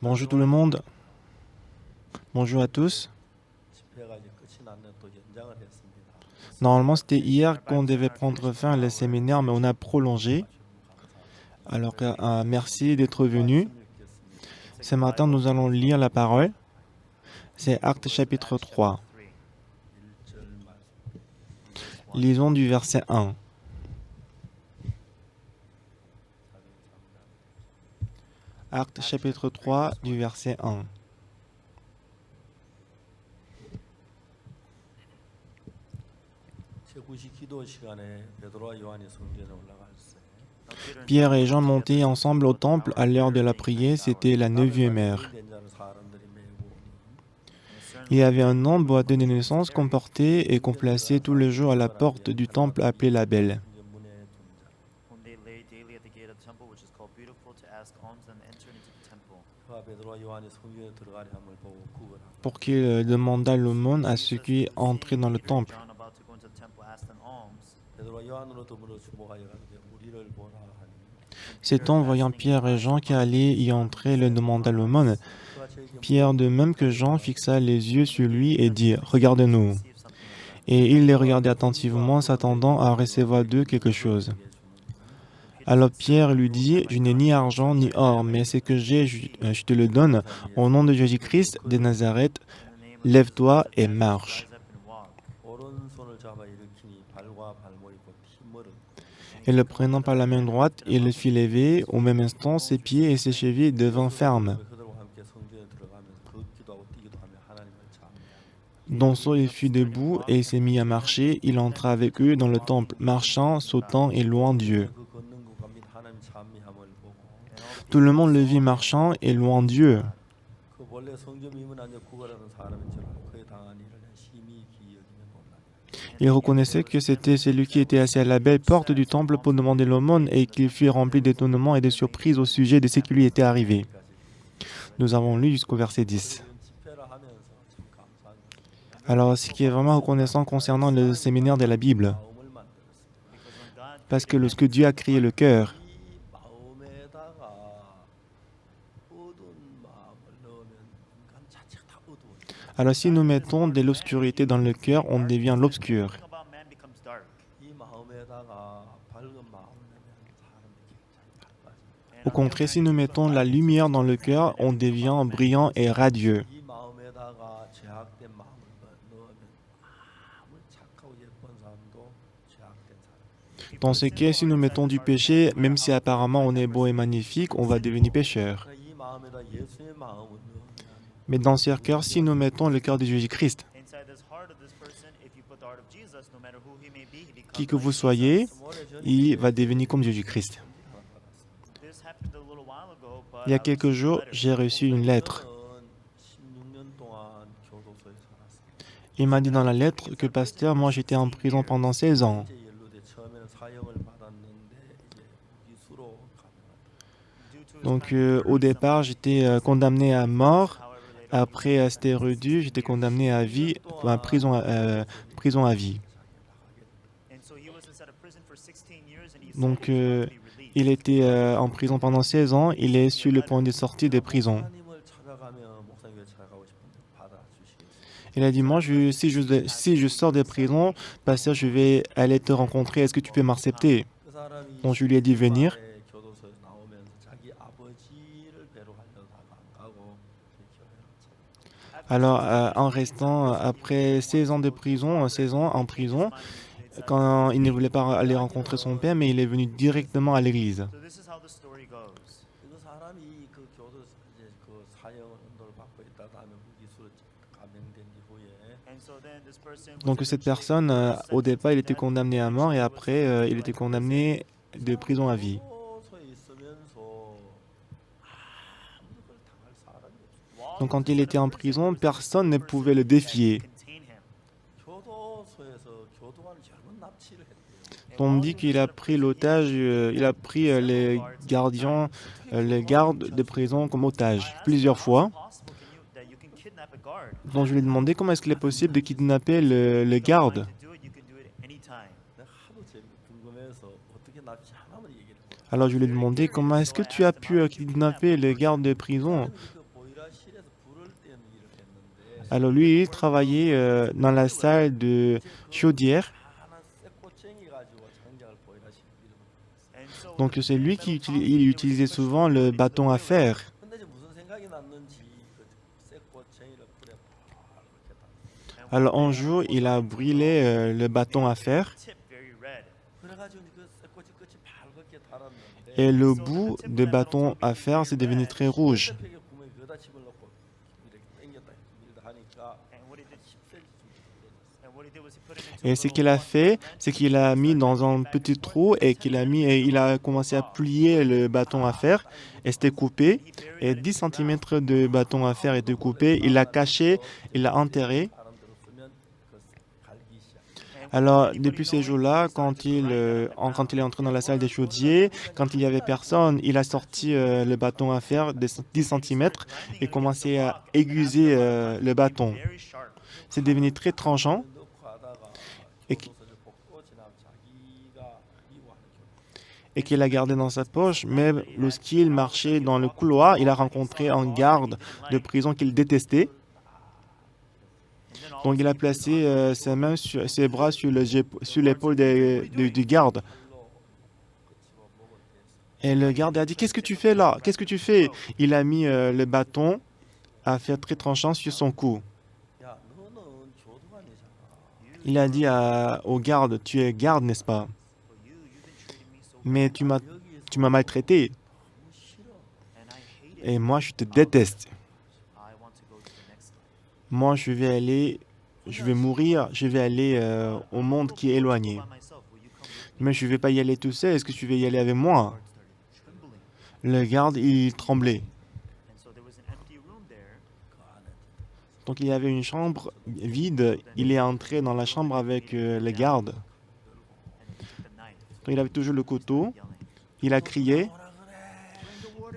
Bonjour tout le monde, bonjour à tous. Normalement, c'était hier qu'on devait prendre fin le séminaire, mais on a prolongé. Alors, merci d'être venu. Ce matin, nous allons lire la parole. C'est Actes chapitre 3. Lisons du verset 1. Actes chapitre 3 du verset 1. Pierre et Jean montaient ensemble au temple à l'heure de la prière, c'était la 9e heure. Il y avait un homme boiteux de naissance qu'on portait et qu'on plaçait tous les jours à la porte du temple appelé la Belle, pour qu'il demandât l'aumône à ceux qui entraient dans le temple. Cet homme, voyant Pierre et Jean qui allaient y entrer, leur demanda l'aumône. Pierre, de même que Jean, fixa les yeux sur lui et dit « Regarde-nous ». Et il les regardait attentivement, s'attendant à recevoir d'eux quelque chose. Alors Pierre lui dit « Je n'ai ni argent ni or, mais ce que j'ai, je te le donne. Au nom de Jésus-Christ de Nazareth, lève-toi et marche. » Et le prenant par la main droite, il le fit lever. Au même instant, ses pieds et ses chevilles devinrent fermes. Dansant, il fut debout et s'est mis à marcher. Il entra avec eux dans le temple, marchant, sautant et louant Dieu. Tout le monde le vit marchant et louant Dieu. Il reconnaissait que c'était celui qui était assis à la belle porte du temple pour demander l'aumône et qu'il fut rempli d'étonnement et de surprise au sujet de ce qui lui était arrivé. Nous avons lu jusqu'au verset 10. Alors, ce qui est vraiment reconnaissant concernant le séminaire de la Bible, parce que lorsque Dieu a créé le cœur, alors si nous mettons de l'obscurité dans le cœur, on devient l'obscur. Au contraire, si nous mettons la lumière dans le cœur, on devient brillant et radieux. Dans ce cas, si nous mettons du péché, même si apparemment on est beau et magnifique, on va devenir pécheur. Mais dans ce cœur, si nous mettons le cœur de Jésus-Christ, qui que vous soyez, il va devenir comme Jésus-Christ. Il y a quelques jours, j'ai reçu une lettre. Il m'a dit dans la lettre que, pasteur, moi j'étais en prison pendant 16 ans. Donc au départ, j'étais condamné à mort. Après, c'était réduit, j'étais condamné à vie, à prison à vie. Donc il était en prison pendant 16 ans. Il est sur le point de sortir de prison. Il a dit, moi, si je sors de prison, pasteur, je vais aller te rencontrer. Est-ce que tu peux m'accepter? Donc je lui ai dit, venir. Alors, en restant après 16 ans de prison, 16 ans en prison, quand il ne voulait pas aller rencontrer son père, mais il est venu directement à l'église. Donc cette personne, au départ, il était condamné à mort et après, il était condamné de prison à vie. Donc quand il était en prison, personne ne pouvait le défier. On me dit qu'il a pris l'otage, il a pris les gardiens, les gardes de prison comme otages plusieurs fois. Donc je lui ai demandé comment est-ce qu'il est possible de kidnapper le garde. Alors je lui ai demandé comment est-ce que tu as pu kidnapper les gardes de prison. Alors lui, il travaillait dans la salle de chaudière. Donc c'est lui qui il utilisait souvent le bâton à fer. Alors un jour, il a brûlé le bâton à fer et le bout de bâton à fer s'est devenu très rouge. Et ce qu'il a fait, c'est qu'il a mis dans un petit trou et il a commencé à plier le bâton à fer et c'était coupé. Et 10 cm de bâton à fer était coupé. Il l'a caché, il l'a enterré. Alors, depuis ces jours-là, quand il est entré dans la salle des chaudiers, quand il n'y avait personne, il a sorti le bâton à fer de 10 cm et commencé à aiguiser le bâton. C'est devenu très tranchant et qu'il a gardé dans sa poche, mais lorsqu'il marchait dans le couloir, il a rencontré un garde de prison qu'il détestait. Donc il a placé ses bras sur l'épaule du garde. Et le garde a dit, qu'est-ce que tu fais là? Qu'est-ce que tu fais? Il a mis le bâton à fer très tranchant sur son cou. Il a dit au garde, tu es garde, n'est-ce pas? Mais tu m'as maltraité. Et moi, je te déteste. Moi, je vais mourir, je vais aller au monde qui est éloigné. Mais je ne vais pas y aller tout seul, est-ce que tu veux y aller avec moi? Le garde, il tremblait. Donc il y avait une chambre vide, il est entré dans la chambre avec le garde. Donc, il avait toujours le couteau, il a crié,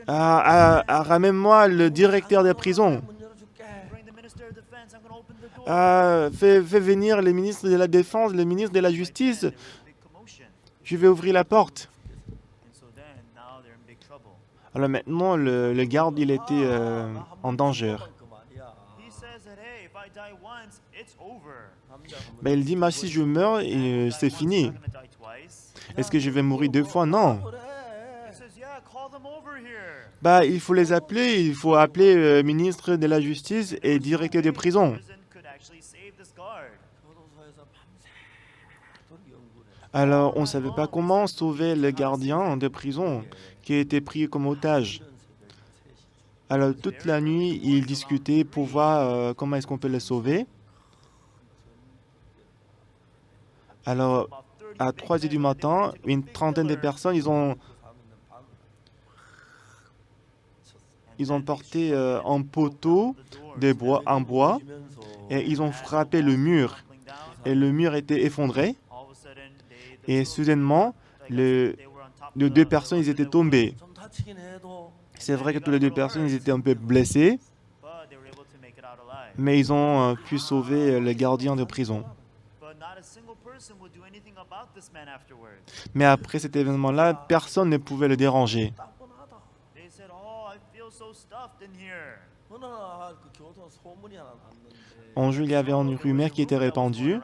ramène-moi le directeur des prisons. Fais venir le ministre de la Défense, le ministre de la Justice. Je vais ouvrir la porte. Alors maintenant, le garde, il était en danger. Ben, il dit, mais si je meurs, c'est fini. Est-ce que je vais mourir 2 fois? Non. Bah, il faut les appeler, il faut appeler le ministre de la Justice et directeur de prison. Alors, on ne savait pas comment sauver le gardien de prison qui a été pris comme otage. Alors, toute la nuit, ils discutaient pour voir comment est-ce qu'on peut le sauver. Alors, à 3 heures du matin, une trentaine de personnes, ils ont porté un poteau en bois et ils ont frappé le mur. Et le mur était effondré. Et soudainement, les 2 personnes, ils étaient tombées. C'est vrai que toutes les 2 personnes, ils étaient un peu blessées, mais ils ont pu sauver le gardien de prison. Mais après cet événement-là, personne ne pouvait le déranger. Un jour, il y avait une rumeur qui était répandue.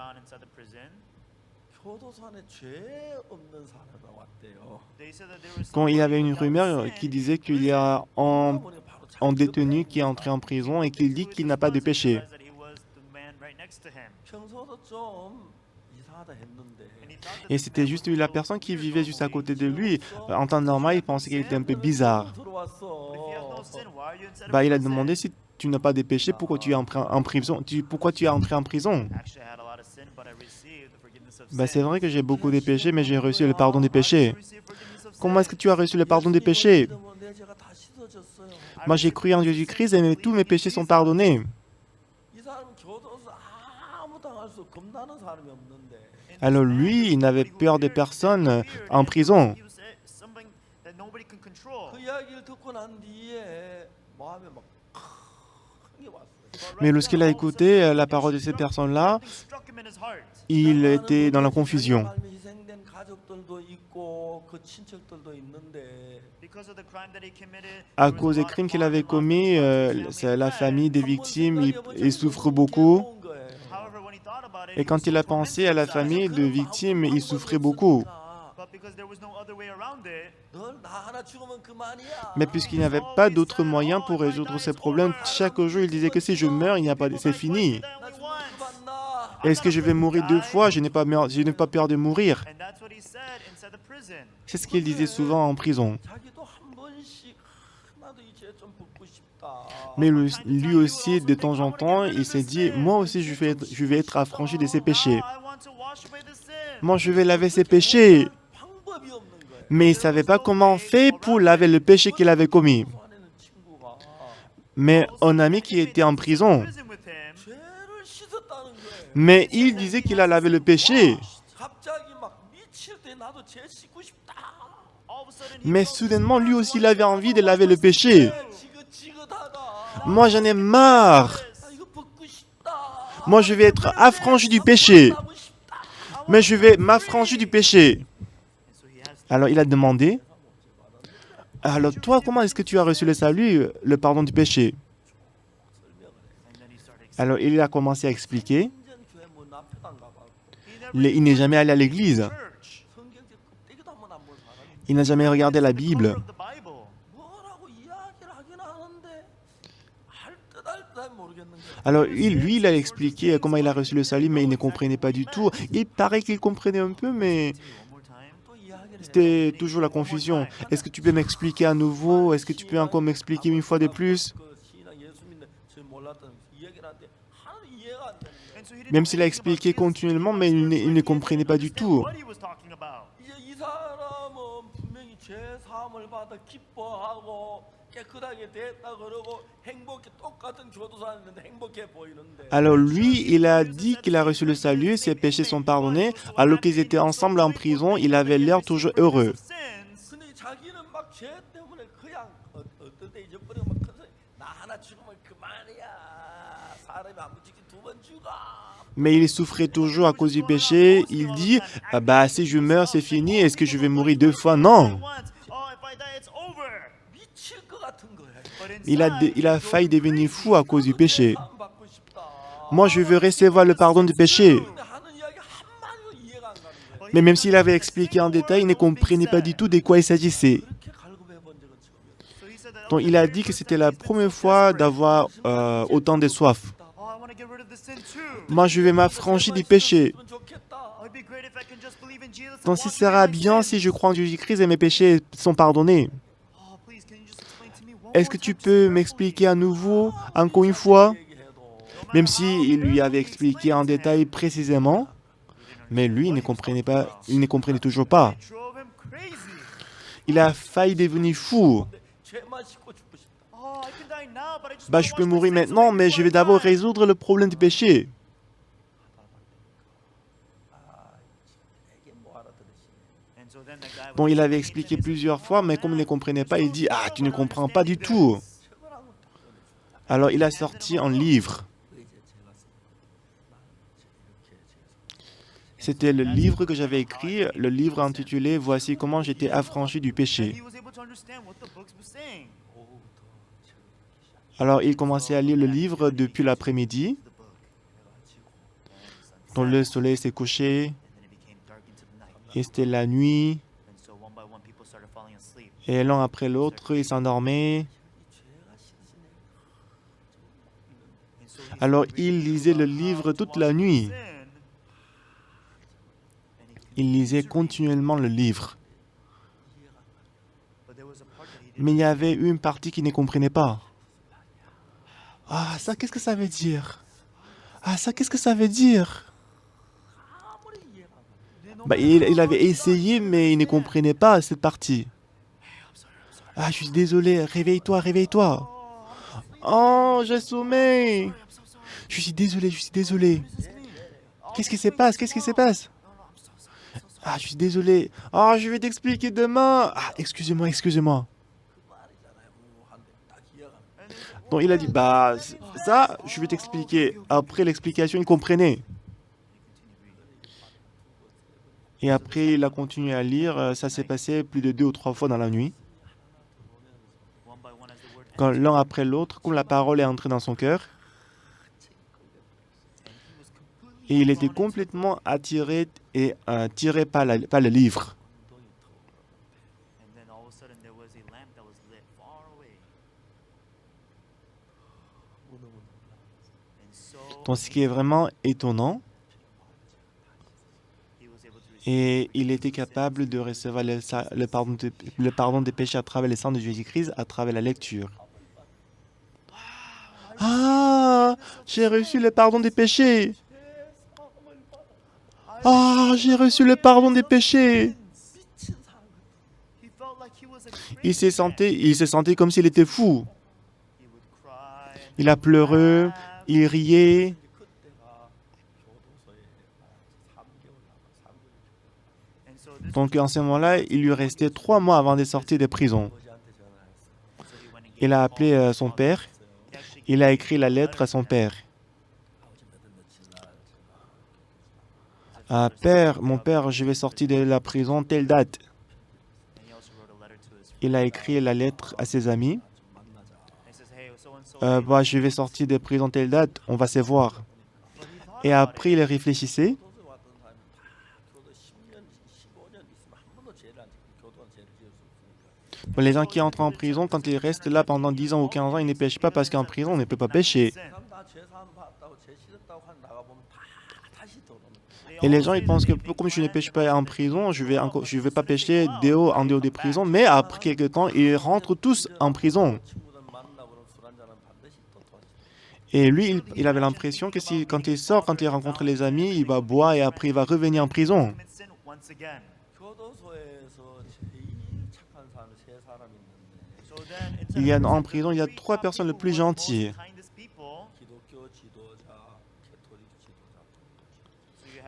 Quand il y avait une rumeur qui disait qu'il y a un détenu qui est entré en prison et qu'il dit qu'il n'a pas de péché. Et c'était juste la personne qui vivait juste à côté de lui. En temps normal, il pensait qu'il était un peu bizarre. Bah, il a demandé si tu n'as pas de péché, pourquoi tu es entré en prison? Pourquoi tu es entré en prison? Bah, c'est vrai que j'ai beaucoup de péchés, mais j'ai reçu le pardon des péchés. Comment est-ce que tu as reçu le pardon des péchés? Moi, j'ai cru en Jésus-Christ et tous mes péchés sont pardonnés. Alors lui, il n'avait peur de personne en prison. Mais lorsqu'il a écouté la parole de ces personnes-là, il était dans la confusion. À cause des crimes qu'il avait commis, c'est la famille des victimes, il souffre beaucoup. Et quand il a pensé à la famille de victimes, il souffrait beaucoup. Mais puisqu'il n'y avait pas d'autre moyen pour résoudre ces problèmes, chaque jour il disait que si je meurs, il n'y a pas, c'est fini. Est-ce que je vais mourir 2 fois? Je n'ai pas peur de mourir. C'est ce qu'il disait souvent en prison. Mais lui aussi, de temps en temps, il s'est dit, moi aussi, je vais être affranchi de ses péchés. Moi, je vais laver ses péchés. Mais il ne savait pas comment on fait pour laver le péché qu'il avait commis. Mais un ami qui était en prison, mais il disait qu'il a lavé le péché. Mais soudainement, lui aussi, il avait envie de laver le péché. Moi, j'en ai marre. Moi, je vais être affranchi du péché. Mais je vais m'affranchir du péché. Alors, il a demandé, alors toi, comment est-ce que tu as reçu le salut, le pardon du péché? Alors, il a commencé à expliquer. Il n'est jamais allé à l'église. Il n'a jamais regardé la Bible. Alors, lui, il a expliqué comment il a reçu le salut, mais il ne comprenait pas du tout. Il paraît qu'il comprenait un peu, mais c'était toujours la confusion. Est-ce que tu peux m'expliquer à nouveau? Est-ce que tu peux encore m'expliquer une fois de plus? Même s'il a expliqué continuellement, mais il ne comprenait pas du tout. Alors lui, il a dit qu'il a reçu le salut, ses péchés sont pardonnés, alors qu'ils étaient ensemble en prison, il avait l'air toujours heureux. Mais il souffrait toujours à cause du péché. Il dit, ah bah si je meurs, c'est fini, est-ce que je vais mourir 2 fois? Non. Il a failli devenir fou à cause du péché. Moi, je veux recevoir le pardon du péché. Mais même s'il avait expliqué en détail, il ne comprenait pas du tout de quoi il s'agissait. Donc, il a dit que c'était la première fois d'avoir autant de soif. Moi, je vais m'affranchir du péché. Donc, ce sera bien si je crois en Jésus-Christ et mes péchés sont pardonnés. Est-ce que tu peux m'expliquer à nouveau, encore une fois? Même s'il lui avait expliqué en détail précisément, mais lui, il ne comprenait toujours pas. Il a failli devenir fou. Bah, je peux mourir maintenant, mais je vais d'abord résoudre le problème du péché. Bon, il avait expliqué plusieurs fois, mais comme il ne comprenait pas, il dit « Ah, tu ne comprends pas du tout !» Alors, il a sorti un livre. C'était le livre que j'avais écrit, le livre intitulé « Voici comment j'étais affranchi du péché ». Alors, il commençait à lire le livre depuis l'après-midi. Donc, le soleil s'est couché. Et c'était la nuit. Et l'un après l'autre, il s'endormait. Alors, il lisait le livre toute la nuit. Il lisait continuellement le livre. Mais il y avait une partie qu'il ne comprenait pas. Ah, ça, qu'est-ce que ça veut dire? Ah, ça, qu'est-ce que ça veut dire? Bah, il avait essayé, mais il ne comprenait pas cette partie. Ah, je suis désolé, réveille-toi, réveille-toi. Oh, j'ai sommeil. Je suis désolé, je suis désolé. Qu'est-ce qui se passe? Qu'est-ce qui se passe? Ah, je suis désolé. Oh, je vais t'expliquer demain. Ah, excusez-moi, excusez-moi. Donc, il a dit, bah, ça, je vais t'expliquer. Après l'explication, il comprenait. Et après, il a continué à lire. Ça s'est passé plus de 2 ou 3 fois dans la nuit. Quand l'un après l'autre, comme la parole est entrée dans son cœur, et il était complètement attiré et tiré par le livre. Donc, ce qui est vraiment étonnant, et il était capable de recevoir le pardon des péchés à travers le sang de Jésus-Christ, à travers la lecture. Ah, j'ai reçu le pardon des péchés. Ah, j'ai reçu le pardon des péchés. Il s'est senti comme s'il était fou. Il a pleuré, il riait. Donc, en ce moment-là, il lui restait 3 mois avant de sortir de prison. Il a appelé son père. Il a écrit la lettre à son père. Père, mon père, je vais sortir de la prison telle date. Il a écrit la lettre à ses amis. Je vais sortir de prison telle date, on va se voir. Et après, il réfléchissait. Les gens qui entrent en prison, quand ils restent là pendant 10 ans ou 15 ans, ils ne pêchent pas parce qu'en prison, on ne peut pas pêcher. Et les gens, ils pensent que comme je ne pêche pas en prison, je vais pas pêcher en dehors des prisons, mais après quelques temps, ils rentrent tous en prison. Et lui, il avait l'impression que quand il sort, quand il rencontre les amis, il va boire et après il va revenir en prison. En prison, il y a 3 personnes les plus gentilles.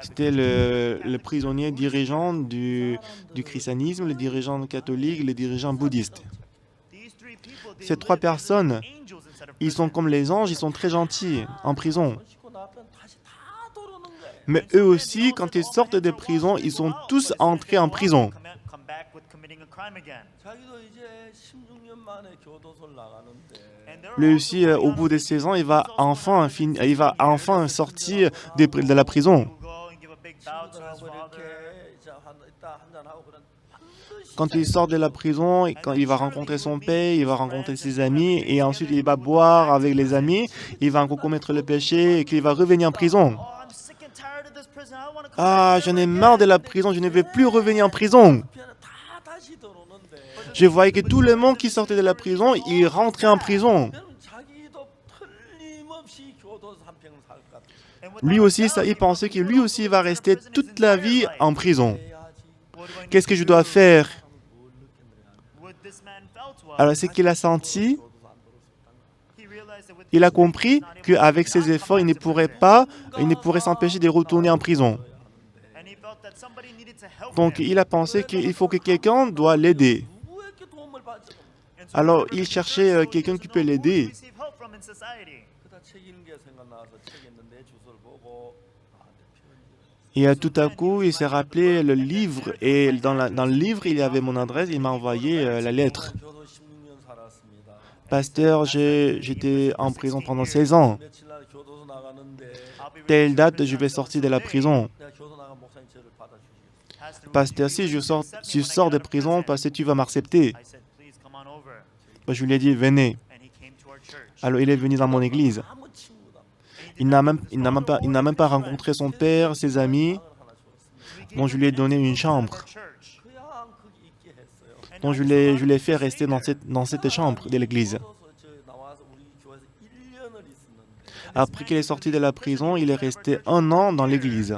C'était le prisonnier dirigeant du christianisme, le dirigeant catholique, le dirigeant bouddhiste. Ces 3 personnes, ils sont comme les anges, ils sont très gentils en prison. Mais eux aussi, quand ils sortent de prison, ils sont tous entrés en prison. Lui aussi, au bout de 16 ans, il va enfin sortir de la prison. Quand il sort de la prison, quand il va rencontrer son père, il va rencontrer ses amis, et ensuite il va boire avec les amis, il va encore commettre le péché, et qu'il va revenir en prison. Ah, j'en ai marre de la prison, je ne veux plus revenir en prison. Je voyais que tout le monde qui sortait de la prison, il rentrait en prison. Lui aussi, il pensait que lui aussi va rester toute la vie en prison. Qu'est-ce que je dois faire? Alors, ce qu'il a senti, il a compris qu'avec ses efforts, il ne pourrait s'empêcher de retourner en prison. Donc, il a pensé qu'il faut que quelqu'un doit l'aider. Alors, il cherchait quelqu'un qui peut l'aider. Et tout à coup, il s'est rappelé le livre. Et dans le livre, il y avait mon adresse. Il m'a envoyé la lettre. Pasteur, j'étais en prison pendant 16 ans. Telle date, je vais sortir de la prison. Pasteur, si je sors de prison, pasteur, tu vas m'accepter. Je lui ai dit, venez. Alors, il est venu dans mon église. Il n'a même pas rencontré son père, ses amis. Donc, je lui ai donné une chambre. Donc, je l'ai fait rester dans cette chambre de l'église. Après qu'il est sorti de la prison, il est resté 1 an dans l'église.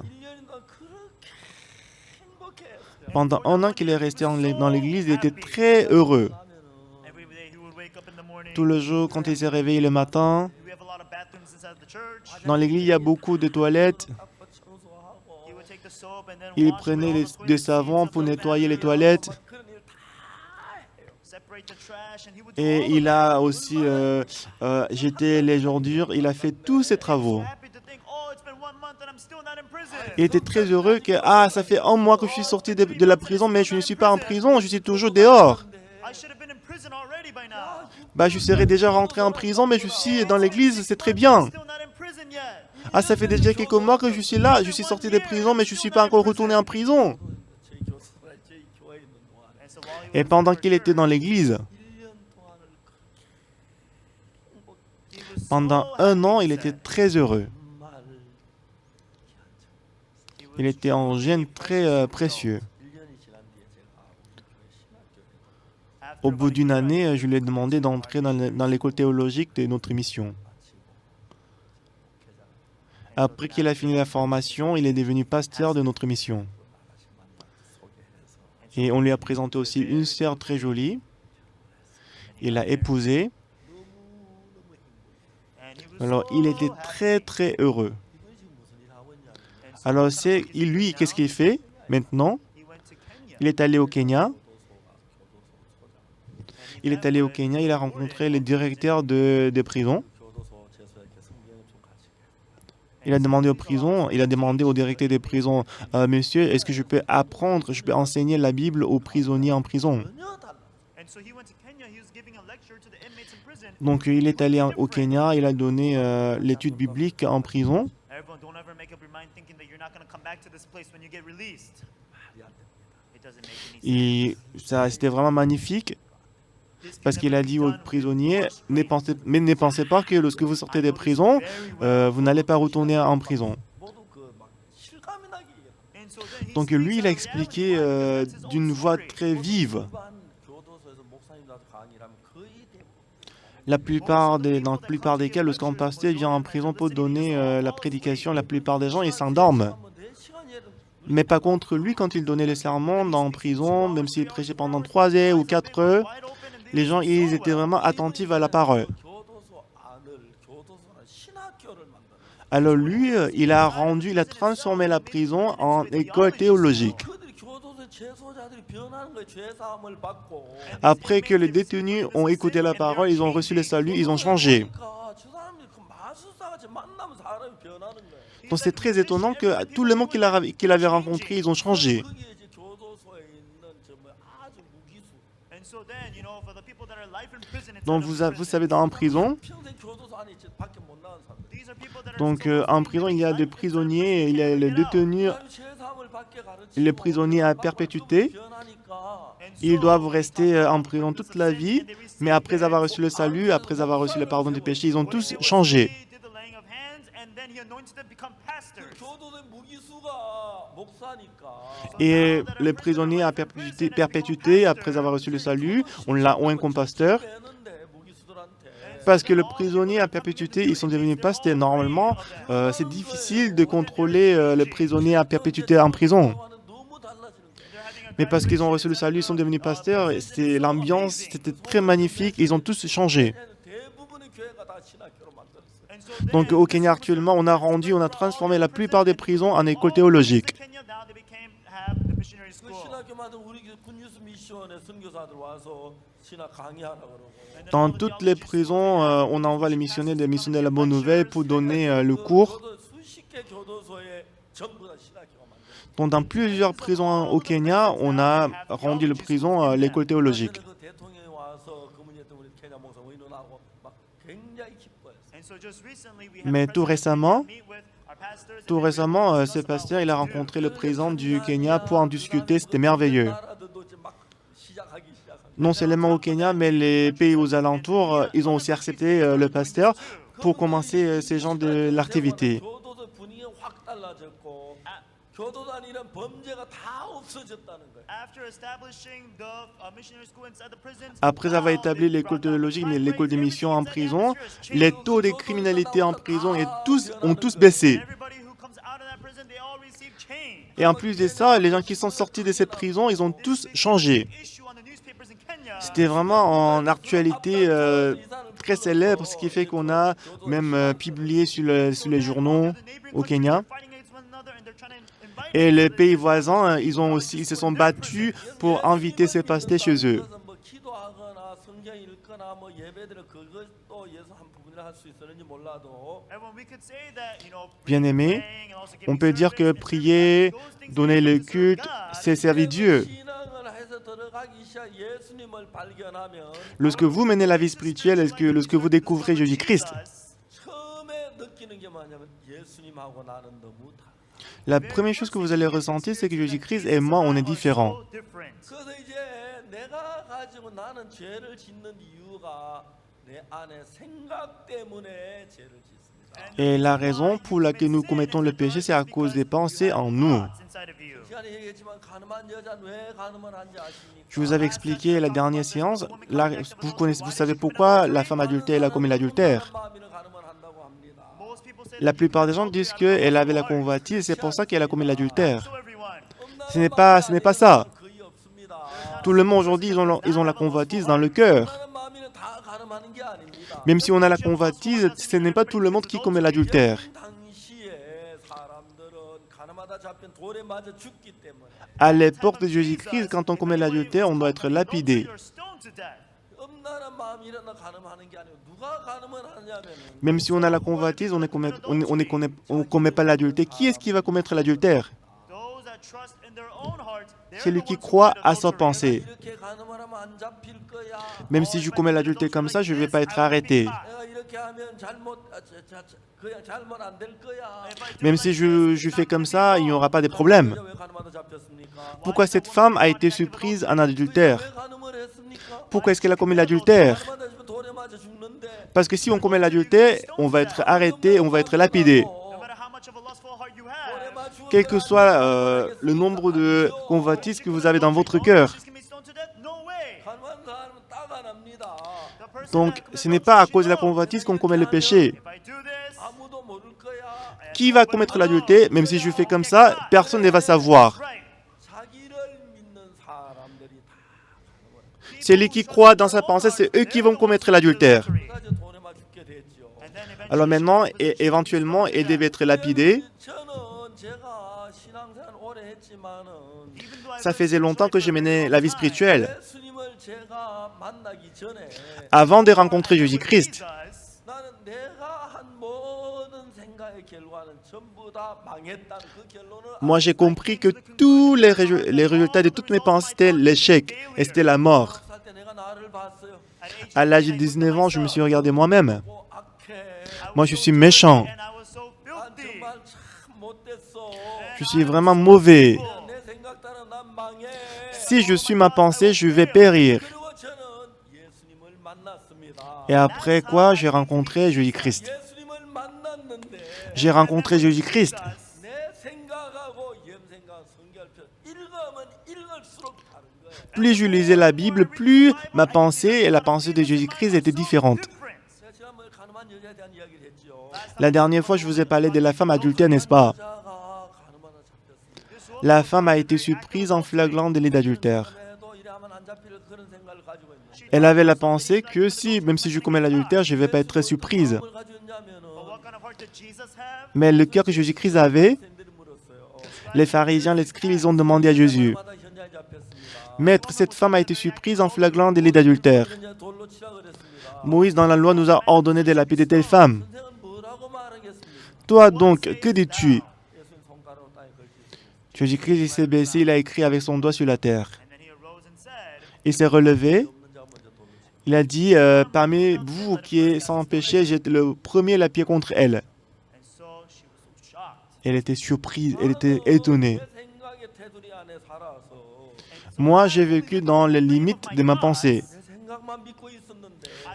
Pendant 1 an qu'il est resté dans l'église, il était très heureux. Tout le jour, quand il s'est réveillé le matin, dans l'église, il y a beaucoup de toilettes. Il prenait des savons pour nettoyer les toilettes. Et il a aussi jeté les ordures. Il a fait tous ces travaux. Il était très heureux que, ah, ça fait un mois que je suis sorti de la prison, mais je ne suis pas en prison, je suis toujours dehors. Bah, je serais déjà rentré en prison, mais je suis dans l'église, c'est très bien. Ah, ça fait déjà quelques mois que je suis là, je suis sorti de prison, mais je ne suis pas encore retourné en prison. Et pendant qu'il était dans l'église, pendant un an, il était très heureux. Il était en jeûne très précieux. Au bout d'une année, je lui ai demandé d'entrer dans l'école théologique de notre mission. Après qu'il a fini la formation, il est devenu pasteur de notre mission. Et on lui a présenté aussi une sœur très jolie. Il l'a épousée. Alors, il était très heureux. Alors, lui, qu'est-ce qu'il fait maintenant? Il est allé au Kenya. Il est allé au Kenya, il a rencontré le directeur de prison. Il a demandé au directeur des prisons, Monsieur, est-ce que je peux enseigner la Bible aux prisonniers en prison? Donc, il est allé au Kenya, il a donné l'étude biblique en prison. Et ça, c'était vraiment magnifique. Parce qu'il a dit aux prisonniers, ne pensez pas que lorsque vous sortez des prisons, vous n'allez pas retourner en prison. Donc lui, il a expliqué d'une voix très vive. Dans la plupart des cas, lorsqu'un pasteur vient en prison pour donner la prédication, la plupart des gens, ils s'endorment. Mais par contre, lui, quand il donnait les sermons en prison, même s'il prêchait pendant 3 heures ou 4 heures, les gens, ils étaient vraiment attentifs à la parole. Alors lui, il a transformé la prison en école théologique. Après que les détenus ont écouté la parole, ils ont reçu le salut, ils ont changé. Donc c'est très étonnant que tous les gens qu'il avait rencontrés, ils ont changé. Donc vous savez, en prison, en prison, il y a des prisonniers, il y a les détenus, les prisonniers à perpétuité. Ils doivent rester en prison toute la vie, mais après avoir reçu le salut, après avoir reçu le pardon des péchés, ils ont tous changé. Et les prisonniers à perpétuité, après avoir reçu le salut, ont un compasteur. Parce que les prisonniers à perpétuité, ils sont devenus pasteurs. Normalement, c'est difficile de contrôler les prisonniers à perpétuité en prison. Mais parce qu'ils ont reçu le salut, ils sont devenus pasteurs. L'ambiance, c'était très magnifique. Ils ont tous changé. Donc au Kenya actuellement, on a transformé la plupart des prisons en école théologique. Dans toutes les prisons, on envoie les missionnaires de la bonne nouvelle pour donner le cours. Donc, dans plusieurs prisons au Kenya, on a rendu la prison l'école théologique. Mais tout récemment, ce pasteur, il a rencontré le président du Kenya pour en discuter. C'était merveilleux. Non seulement au Kenya, mais les pays aux alentours, ils ont aussi accepté le pasteur pour commencer ces genres de l'activité. Après avoir établi l'école théologique, mais l'école des missions en prison, les taux de criminalité en prison ont tous baissé. Et en plus de ça, les gens qui sont sortis de cette prison, ils ont tous changé. C'était vraiment en actualité très célèbre, ce qui fait qu'on a même publié sur les journaux au Kenya. Et les pays voisins, ils se sont battus pour inviter ces pasteurs chez eux. Bien-aimés, on peut dire que prier, donner le culte, c'est servir Dieu. Lorsque vous menez la vie spirituelle, lorsque vous découvrez Jésus-Christ, la première chose que vous allez ressentir, c'est que Jésus-Christ et moi, on est différents. Et la raison pour laquelle nous commettons le péché, c'est à cause des pensées en nous. Je vous avais expliqué la dernière séance, vous savez pourquoi la femme adultère elle a commis l'adultère. La plupart des gens disent qu'elle avait la convoitise, c'est pour ça qu'elle a commis l'adultère. Ce n'est pas ça. Tout le monde aujourd'hui, ils ont la convoitise dans le cœur. Même si on a la convoitise, ce n'est pas tout le monde qui commet l'adultère. À l'époque de Jésus-Christ, quand on commet l'adultère, on doit être lapidé. Même si on a la convoitise, on ne commet pas l'adultère. Qui est-ce qui va commettre l'adultère? Celui qui croit à sa pensée. Même si je commets l'adultère comme ça, je ne vais pas être arrêté. Même si je fais comme ça, il n'y aura pas de problème. Pourquoi cette femme a été surprise en adultère? Pourquoi est-ce qu'elle a commis l'adultère? Parce que si on commet l'adultère, on va être arrêté, on va être lapidé. Quel que soit le nombre de convoitises que vous avez dans votre cœur. Donc, ce n'est pas à cause de la convoitise qu'on commet le péché. Qui va commettre l'adultère? Même si je fais comme ça, personne ne va savoir. Celui qui croit dans sa pensée, c'est eux qui vont commettre l'adultère. Alors maintenant, éventuellement, elle devait être lapidée. Ça faisait longtemps que je menais la vie spirituelle. Avant de rencontrer Jésus-Christ, moi j'ai compris que tous les résultats de toutes mes pensées étaient l'échec et c'était la mort. À l'âge de 19 ans, je me suis regardé moi-même. Moi, je suis méchant. Je suis vraiment mauvais. Si je suis ma pensée, je vais périr. Et après quoi, j'ai rencontré Jésus-Christ. J'ai rencontré Jésus-Christ. Plus je lisais la Bible, plus ma pensée et la pensée de Jésus-Christ étaient différentes. La dernière fois, je vous ai parlé de la femme adultère, n'est-ce pas? La femme a été surprise en flagrant délit d'adultère. Elle avait la pensée que même si je commets l'adultère, je ne vais pas être surprise. Mais le cœur que Jésus-Christ avait, les pharisiens, les scribes, ils ont demandé à Jésus, « Maître, cette femme a été surprise en flagrant délit d'adultère. Moïse, dans la loi, nous a ordonné de lapider telle femme. Toi donc, que dis-tu » Jésus-Christ, il s'est baissé, il a écrit avec son doigt sur la terre. Il s'est relevé. Il a dit, parmi vous qui êtes sans péché, j'étais le premier à la pied contre elle. Elle était surprise, elle était étonnée. Moi, j'ai vécu dans les limites de ma pensée.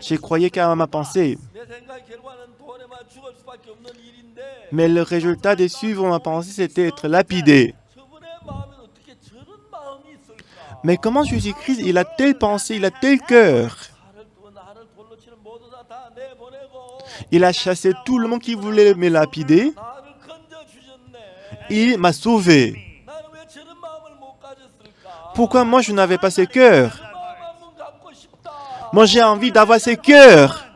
J'ai croyé qu'à ma pensée. Mais le résultat de suivre ma pensée, c'était être lapidé. Mais comment Jésus-Christ, il a telle pensée, il a tel cœur. Il a chassé tout le monde qui voulait me lapider. Il m'a sauvé. Pourquoi moi je n'avais pas ce cœur? Moi j'ai envie d'avoir ce cœurs.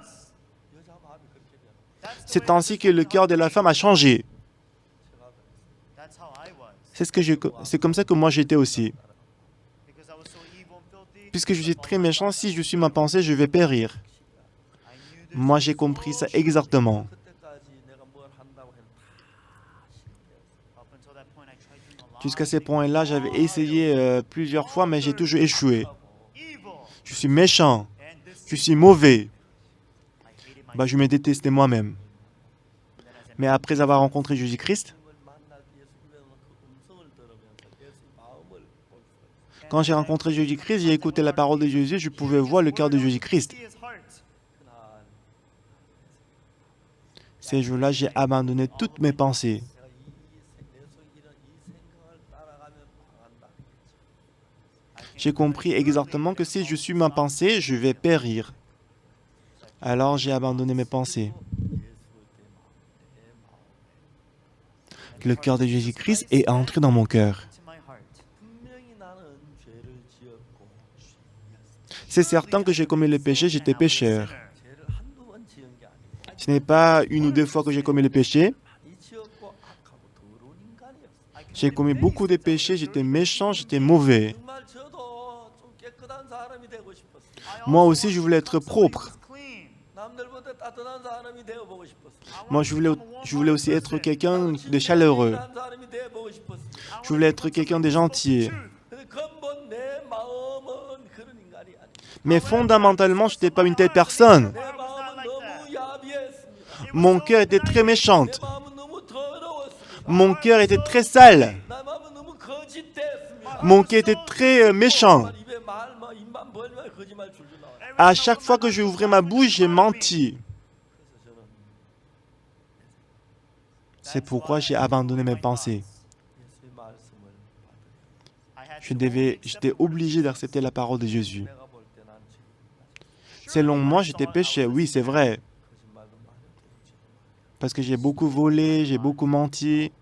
C'est ainsi que le cœur de la femme a changé. C'est comme ça que moi j'étais aussi. Puisque je suis très méchant, si je suis ma pensée, je vais périr. Moi, j'ai compris ça exactement. Jusqu'à ce point-là, j'avais essayé plusieurs fois, mais j'ai toujours échoué. Je suis méchant. Je suis mauvais. Je me détestais moi-même. Mais après avoir rencontré Jésus-Christ, quand j'ai rencontré Jésus-Christ, j'ai écouté la parole de Jésus, je pouvais voir le cœur de Jésus-Christ. Ces jours-là, j'ai abandonné toutes mes pensées. J'ai compris exactement que si je suis ma pensée, je vais périr. Alors j'ai abandonné mes pensées. Le cœur de Jésus-Christ est entré dans mon cœur. C'est certain que j'ai commis le péché, j'étais pécheur. Ce n'est pas une ou deux fois que j'ai commis le péché. J'ai commis beaucoup de péchés, j'étais méchant, j'étais mauvais. Moi aussi, je voulais être propre. Moi, je voulais aussi être quelqu'un de chaleureux. Je voulais être quelqu'un de gentil. Mais fondamentalement, je n'étais pas une telle personne. Mon cœur était très méchant. Mon cœur était très sale. Mon cœur était très méchant. À chaque fois que j'ouvrais ma bouche, j'ai menti. C'est pourquoi j'ai abandonné mes pensées. J'étais obligé d'accepter la parole de Jésus. Selon moi, j'étais pécheur. Oui, c'est vrai. Parce que j'ai beaucoup volé, j'ai beaucoup menti.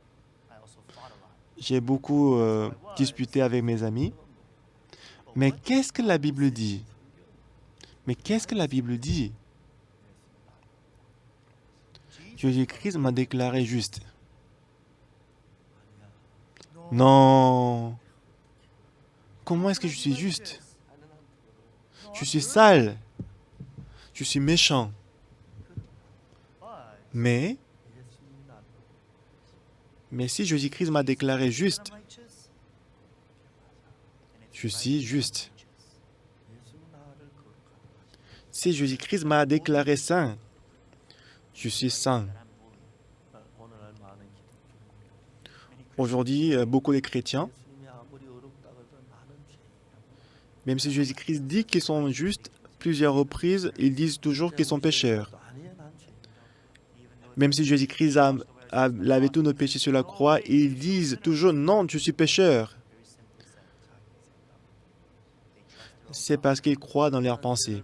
J'ai beaucoup disputé avec mes amis. Mais qu'est-ce que la Bible dit? Mais qu'est-ce que la Bible dit? Jésus-Christ m'a déclaré juste. Non. Comment est-ce que je suis juste? Je suis sale. Je suis méchant. Mais si Jésus-Christ m'a déclaré juste, je suis juste. Si Jésus-Christ m'a déclaré saint, je suis saint. Aujourd'hui, beaucoup de chrétiens, même si Jésus-Christ dit qu'ils sont justes, plusieurs reprises, ils disent toujours qu'ils sont pécheurs. Même si Jésus-Christ a lavé tous nos péchés sur la croix, ils disent toujours « Non, je suis pécheur ». C'est parce qu'ils croient dans leurs pensées.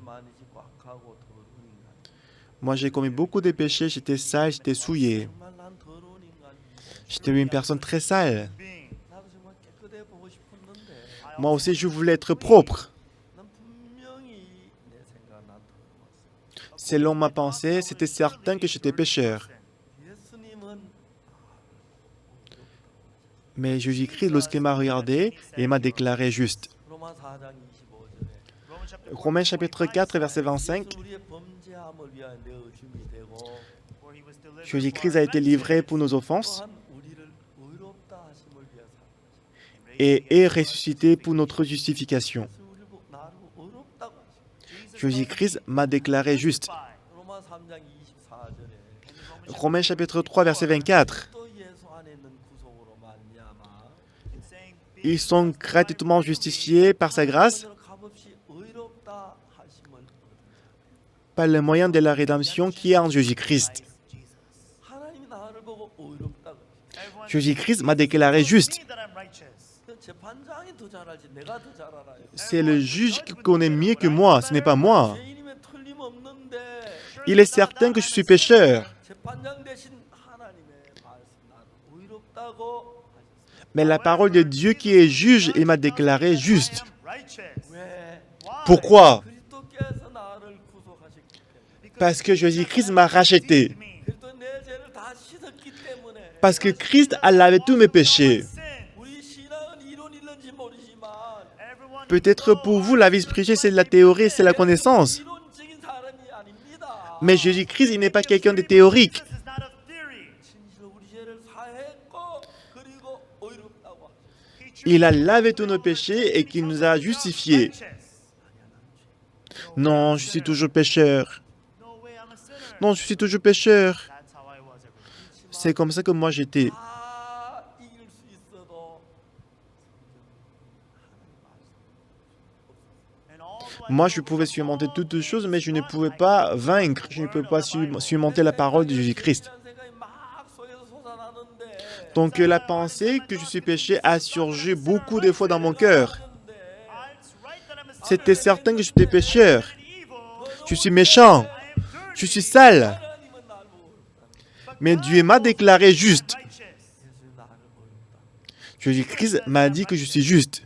Moi, j'ai commis beaucoup de péchés, j'étais sale, j'étais souillé. J'étais une personne très sale. Moi aussi, je voulais être propre. Selon ma pensée, c'était certain que j'étais pécheur. Mais Jésus-Christ, lorsqu'il m'a regardé, il m'a déclaré juste. Romains chapitre 4, verset 25. Jésus-Christ a été livré pour nos offenses et est ressuscité pour notre justification. Jésus-Christ m'a déclaré juste. Romains chapitre 3, verset 24. Ils sont gratuitement justifiés par sa grâce, par le moyen de la rédemption qui est en Jésus-Christ. Jésus-Christ m'a déclaré juste. C'est le juge qui connaît mieux que moi, ce n'est pas moi. Il est certain que je suis pécheur. Mais la parole de Dieu qui est juge, il m'a déclaré juste. Pourquoi? Parce que Jésus-Christ m'a racheté. Parce que Christ a lavé tous mes péchés. Peut-être pour vous, la vie spirituelle, c'est de la théorie, c'est la connaissance. Mais Jésus-Christ, il n'est pas quelqu'un de théorique. Il a lavé tous nos péchés et qu'il nous a justifiés. Non, je suis toujours pécheur. Non, je suis toujours pécheur. C'est comme ça que moi j'étais. Moi, je pouvais surmonter toutes choses, mais je ne pouvais pas vaincre. Je ne pouvais pas surmonter la parole de Jésus-Christ. Donc, la pensée que je suis péché a surgi beaucoup de fois dans mon cœur. C'était certain que j'étais pécheur. Je suis méchant. Je suis sale. Mais Dieu m'a déclaré juste. Jésus-Christ m'a dit que je suis juste.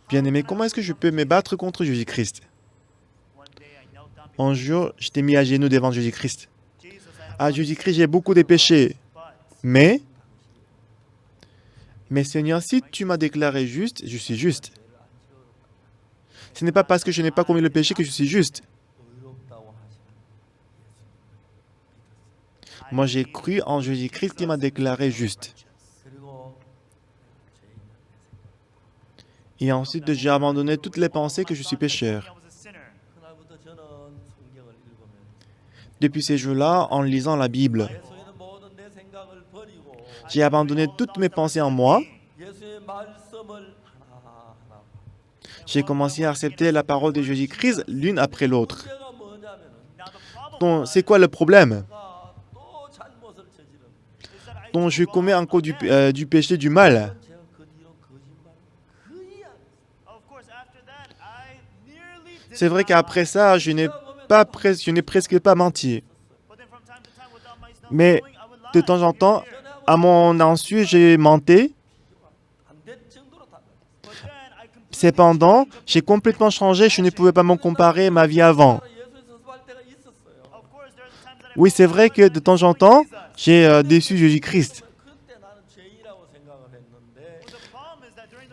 Bien-aimé, comment est-ce que je peux me battre contre Jésus-Christ? Un jour, je t'ai mis à genoux devant Jésus-Christ. Ah, Jésus-Christ, j'ai beaucoup de péchés. Mais Seigneur, si tu m'as déclaré juste, je suis juste. Ce n'est pas parce que je n'ai pas commis le péché que je suis juste. Moi, j'ai cru en Jésus-Christ qui m'a déclaré juste. Et ensuite, j'ai abandonné toutes les pensées que je suis pécheur. Depuis ces jours-là, en lisant la Bible, j'ai abandonné toutes mes pensées en moi. J'ai commencé à accepter la parole de Jésus-Christ l'une après l'autre. Donc, c'est quoi le problème? Donc, je commets encore du péché, du mal. C'est vrai qu'après ça, je n'ai presque pas menti. Mais de temps en temps, à mon insu, j'ai menti. Cependant, j'ai complètement changé. Je ne pouvais pas me comparer à ma vie avant. Oui, c'est vrai que de temps en temps, j'ai déçu Jésus-Christ.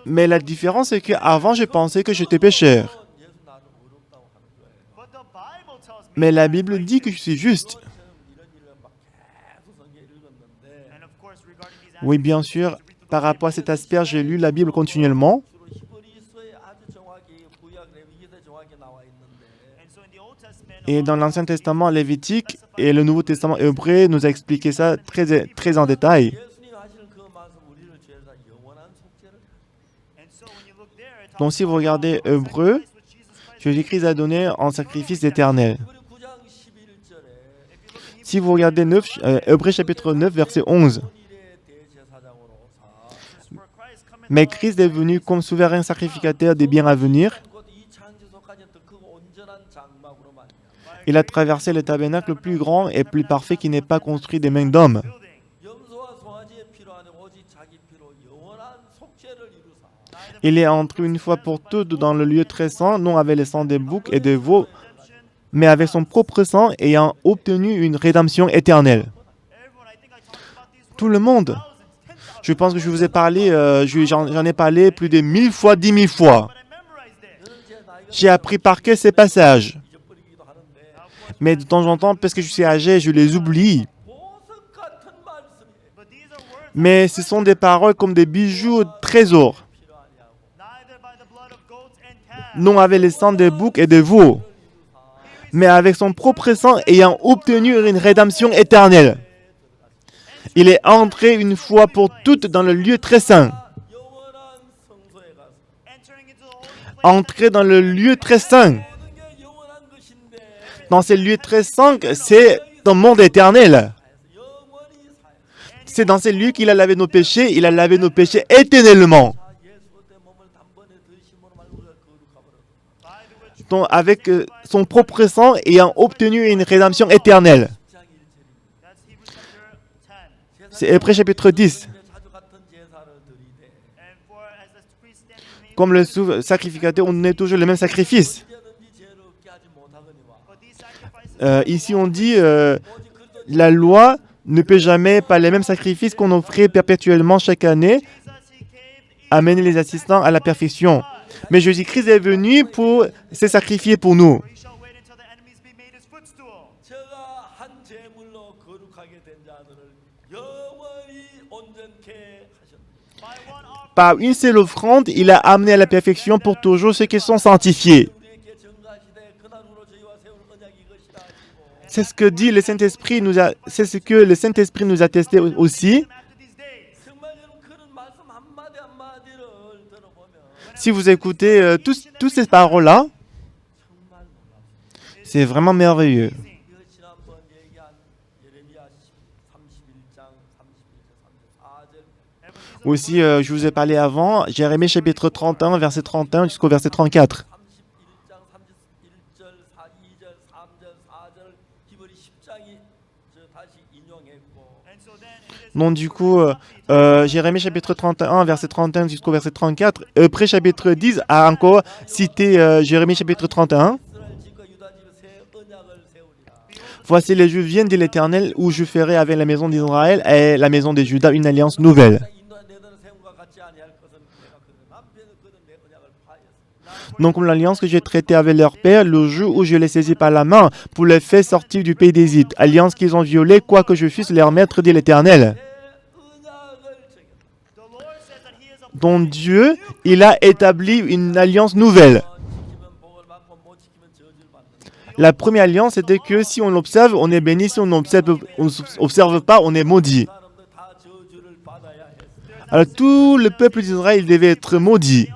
Mais la différence, c'est qu'avant, je pensais que j'étais pécheur. Mais la Bible dit que je suis juste. Oui, bien sûr, par rapport à cet aspect, j'ai lu la Bible continuellement. Et dans l'Ancien Testament lévitique et le Nouveau Testament hébreu nous a expliqué ça très en détail. Donc si vous regardez Hébreu, Jésus-Christ a donné en sacrifice éternel. Si vous regardez Hébreu chapitre 9, verset 11. Mais Christ est venu comme souverain sacrificateur des biens à venir. Il a traversé le tabernacle plus grand et plus parfait qui n'est pas construit des mains d'hommes. Il est entré une fois pour toutes dans le lieu très saint, non avec le sang des boucs et des veaux, mais avec son propre sang ayant obtenu une rédemption éternelle. Tout le monde. Je pense que je vous ai parlé, j'en ai parlé plus de 1000 fois, 10 000 fois. J'ai appris par cœur ces passages. Mais de temps en temps, parce que je suis âgé, je les oublie. Mais ce sont des paroles comme des bijoux trésors. Non avec le sang des boucs et des veaux, mais avec son propre sang ayant obtenu une rédemption éternelle. Il est entré une fois pour toutes dans le lieu très saint. Entrer dans le lieu très saint. Dans ce lieu très saint, c'est dans le monde éternel. C'est dans ce lieu qu'il a lavé nos péchés. Il a lavé nos péchés éternellement. Donc, avec son propre sang ayant obtenu une rédemption éternelle. C'est Hébreux chapitre 10. Comme le sacrificateur, on donnait toujours le même sacrifice. Ici, on dit la loi ne peut jamais, par les mêmes sacrifices qu'on offrait perpétuellement chaque année, amener les assistants à la perfection. Mais Jésus-Christ est venu pour se sacrifier pour nous. Par une seule offrande, il a amené à la perfection pour toujours ceux qui sont sanctifiés. C'est ce que dit le Saint-Esprit, c'est ce que le Saint-Esprit nous a testé aussi. Si vous écoutez toutes ces paroles-là, c'est vraiment merveilleux. Aussi, je vous ai parlé avant, Jérémie chapitre 31, verset 31 jusqu'au verset 34. Donc du coup, Jérémie chapitre 31, verset 31 jusqu'au verset 34. Hébreux chapitre 10 a encore cité Jérémie chapitre 31. Voici les jours viennent de l'Éternel, où je ferai avec la maison d'Israël et la maison de Juda une alliance nouvelle. Donc comme l'alliance que j'ai traitée avec leur père le jour où je les saisis par la main pour les faire sortir du pays d'Égypte. Alliance qu'ils ont violée, quoique je fusse leur maître, dit l'Éternel. Donc Dieu, il a établi une alliance nouvelle. La première alliance, c'était que si on l'observe, on est béni. Si on n'observe pas, on est maudit. Alors tout le peuple d'Israël devait être maudit.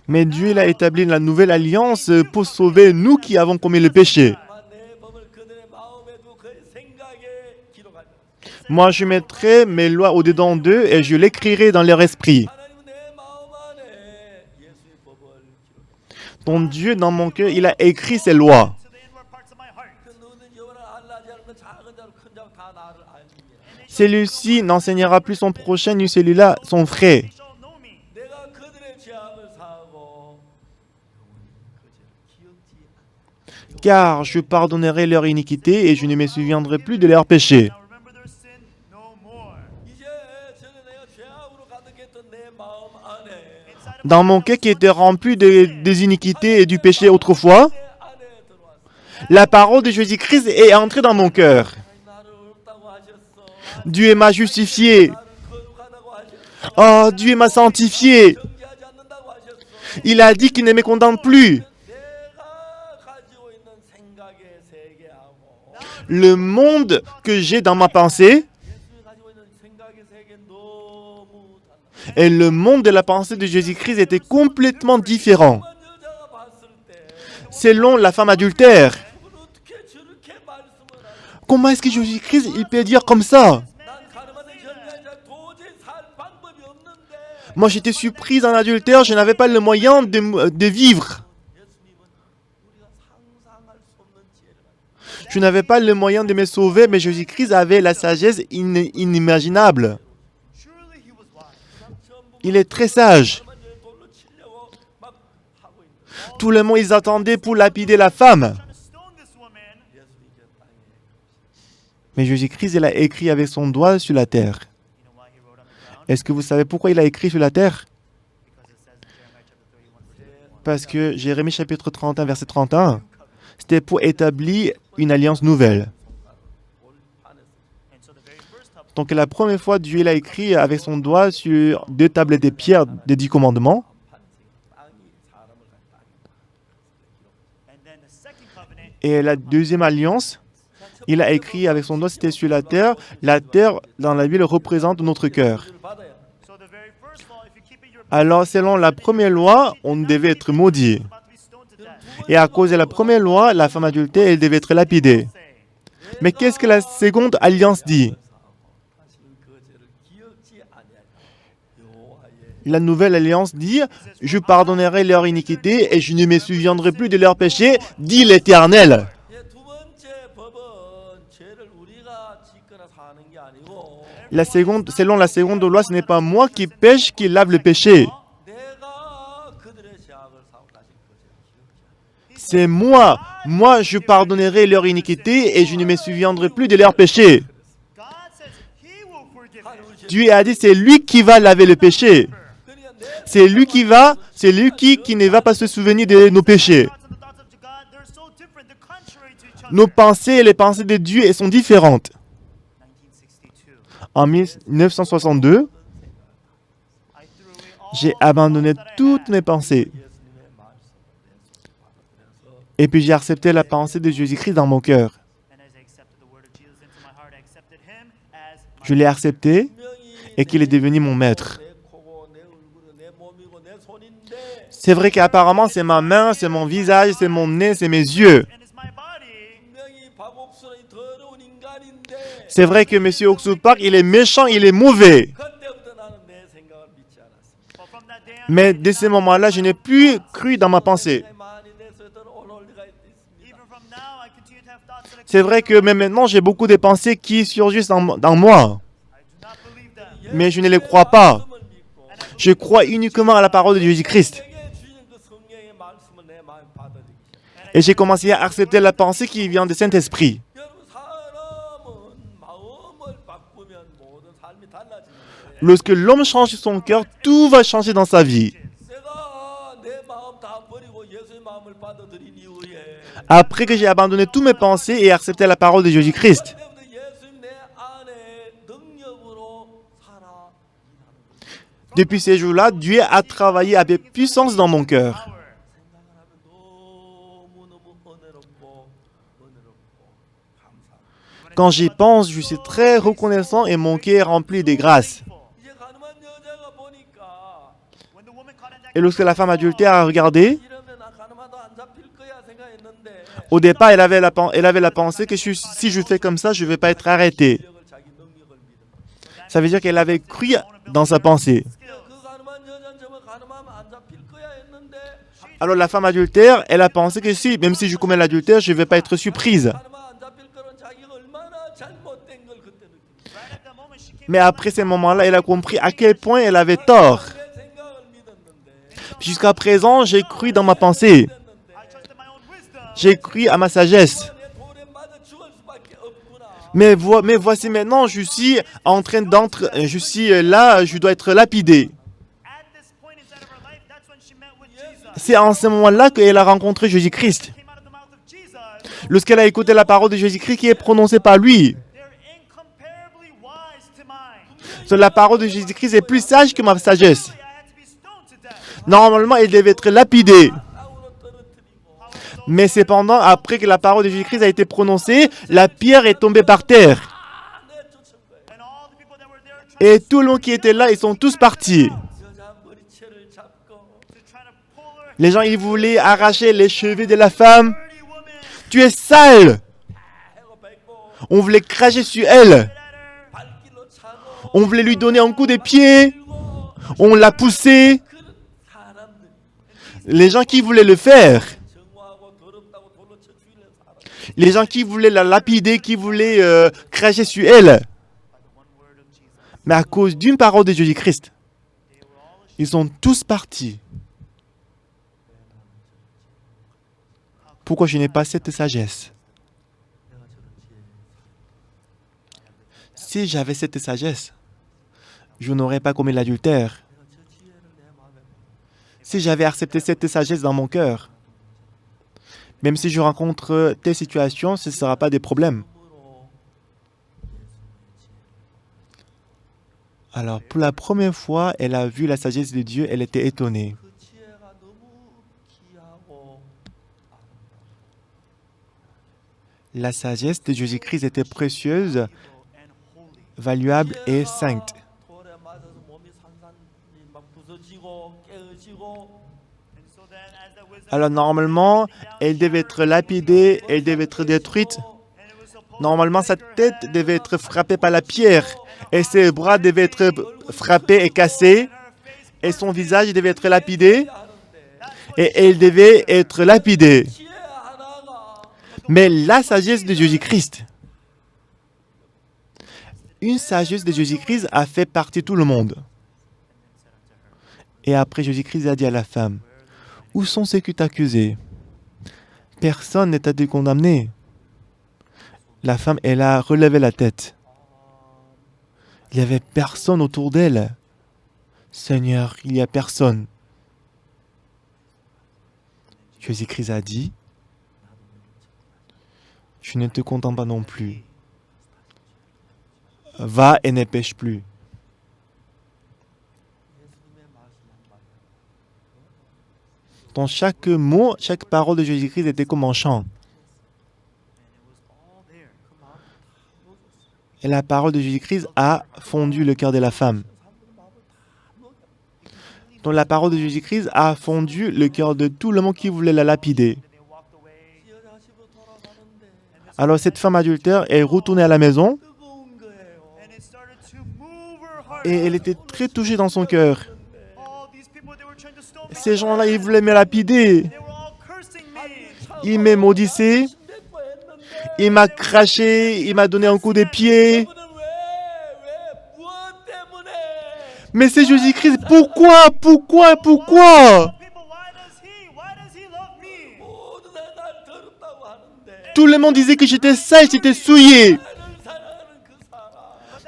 Mais Dieu il a établi la nouvelle alliance pour sauver nous qui avons commis le péché. Moi, je mettrai mes lois au-dedans d'eux et je l'écrirai dans leur esprit. Donc Dieu, dans mon cœur, il a écrit ses lois. Celui-ci n'enseignera plus son prochain, ni celui-là son frère. Car je pardonnerai leur iniquité et je ne me souviendrai plus de leurs péchés. Dans mon cœur qui était rempli des iniquités et du péché autrefois, la parole de Jésus-Christ est entrée dans mon cœur. Dieu m'a justifié. Oh, Dieu m'a sanctifié. Il a dit qu'il ne me condamne plus. Le monde que j'ai dans ma pensée et le monde de la pensée de Jésus-Christ était complètement différent. Selon la femme adultère, comment est-ce que Jésus-Christ il peut dire comme ça? Moi, j'étais surprise en adultère, je n'avais pas le moyen de vivre. Je n'avais pas le moyen de me sauver, mais Jésus-Christ avait la sagesse inimaginable. Il est très sage. Tout le monde, ils attendaient pour lapider la femme. Mais Jésus-Christ, il a écrit avec son doigt sur la terre. Est-ce que vous savez pourquoi il a écrit sur la terre? Parce que Jérémie chapitre 31, verset 31, c'était pour établir une alliance nouvelle. Donc la première fois, Dieu il a écrit avec son doigt sur 2 tables de pierre des 10 commandements. Et la deuxième alliance, il a écrit avec son doigt, c'était sur la terre. La terre, dans la Bible, représente notre cœur. Alors, selon la première loi, on devait être maudit. Et à cause de la première loi, la femme adultère, elle devait être lapidée. Mais qu'est-ce que la seconde alliance dit? La nouvelle alliance dit, je pardonnerai leur iniquité et je ne me souviendrai plus de leurs péchés, dit l'Éternel. Selon la seconde loi, ce n'est pas moi qui pêche, qui lave le péché. c'est moi. Moi, je pardonnerai leur iniquité et je ne me souviendrai plus de leurs péchés. Dieu a dit, c'est lui qui va laver le péché. C'est lui qui ne va pas se souvenir de nos péchés. Nos pensées et les pensées de Dieu sont différentes. En 1962, j'ai abandonné toutes mes pensées. Et puis j'ai accepté la pensée de Jésus-Christ dans mon cœur. Je l'ai accepté et qu'il est devenu mon maître. C'est vrai qu'apparemment c'est ma main, c'est mon visage, c'est mon nez, c'est mes yeux. C'est vrai que M. Oxupak, il est méchant, il est mauvais. Mais de ce moment-là, je n'ai plus cru dans ma pensée. C'est vrai que même maintenant, j'ai beaucoup de pensées qui surgissent dans moi. Mais je ne les crois pas. Je crois uniquement à la parole de Jésus-Christ. Et j'ai commencé à accepter la pensée qui vient du Saint-Esprit. Lorsque l'homme change son cœur, tout va changer dans sa vie. Après que j'ai abandonné toutes mes pensées et accepté la parole de Jésus-Christ, depuis ces jours-là, Dieu a travaillé avec puissance dans mon cœur. Quand j'y pense, je suis très reconnaissant et mon cœur est rempli de grâce. Et lorsque la femme adultère a regardé, au départ, elle avait la pensée que si je fais comme ça, je ne vais pas être arrêté. Ça veut dire qu'elle avait cru dans sa pensée. Alors la femme adultère, elle a pensé que même si je commets l'adultère, je ne vais pas être surprise. Mais après ce moment-là, elle a compris à quel point elle avait tort. Jusqu'à présent, j'ai cru dans ma pensée. J'ai cru à ma sagesse. Mais voici maintenant, je suis là, je dois être lapidé. C'est en ce moment-là qu'elle a rencontré Jésus-Christ. Lorsqu'elle a écouté la parole de Jésus-Christ qui est prononcée par lui. La parole de Jésus-Christ est plus sage que ma sagesse. Normalement, elle devait être lapidée. Mais cependant, après que la parole de Jésus-Christ a été prononcée, la pierre est tombée par terre. Et tout le monde qui était là, ils sont tous partis. Les gens, ils voulaient arracher les cheveux de la femme. Tu es sale. On voulait cracher sur elle. On voulait lui donner un coup de pied. On l'a poussée. Les gens qui voulaient le faire. Les gens qui voulaient la lapider, qui voulaient cracher sur elle. Mais à cause d'une parole de Jésus-Christ, ils sont tous partis. Pourquoi je n'ai pas cette sagesse? Si j'avais cette sagesse, je n'aurais pas commis l'adultère. Si j'avais accepté cette sagesse dans mon cœur, même si je rencontre telle situation, ce ne sera pas des problèmes. Alors, pour la première fois, elle a vu la sagesse de Dieu, elle était étonnée. La sagesse de Jésus-Christ était précieuse, valuable et sainte. Alors normalement, elle devait être lapidée, elle devait être détruite. Normalement, sa tête devait être frappée par la pierre et ses bras devaient être frappés et cassés et son visage devait être lapidé et elle devait être lapidée. Mais la sagesse de Jésus-Christ, une sagesse de Jésus-Christ a fait partie de tout le monde. Et après, Jésus-Christ a dit à la femme, « Où sont ceux qui t'accusaient? Personne n'est été condamné. La femme, elle a relevé la tête. Il n'y avait personne autour d'elle. Seigneur, il n'y a personne. Jésus-Christ a dit, je ne te condamne pas non plus. Va et ne pêche plus. Dans chaque mot, chaque parole de Jésus-Christ était comme un chant. Et la parole de Jésus-Christ a fondu le cœur de la femme. Donc la parole de Jésus-Christ a fondu le cœur de tout le monde qui voulait la lapider. Alors cette femme adultère est retournée à la maison et elle était très touchée dans son cœur. Ces gens-là, ils voulaient me lapider. Ils me maudissaient. Il m'a craché, il m'a donné un coup de pied. Mais c'est Jésus-Christ, pourquoi? Tout le monde disait que j'étais sale, j'étais souillé.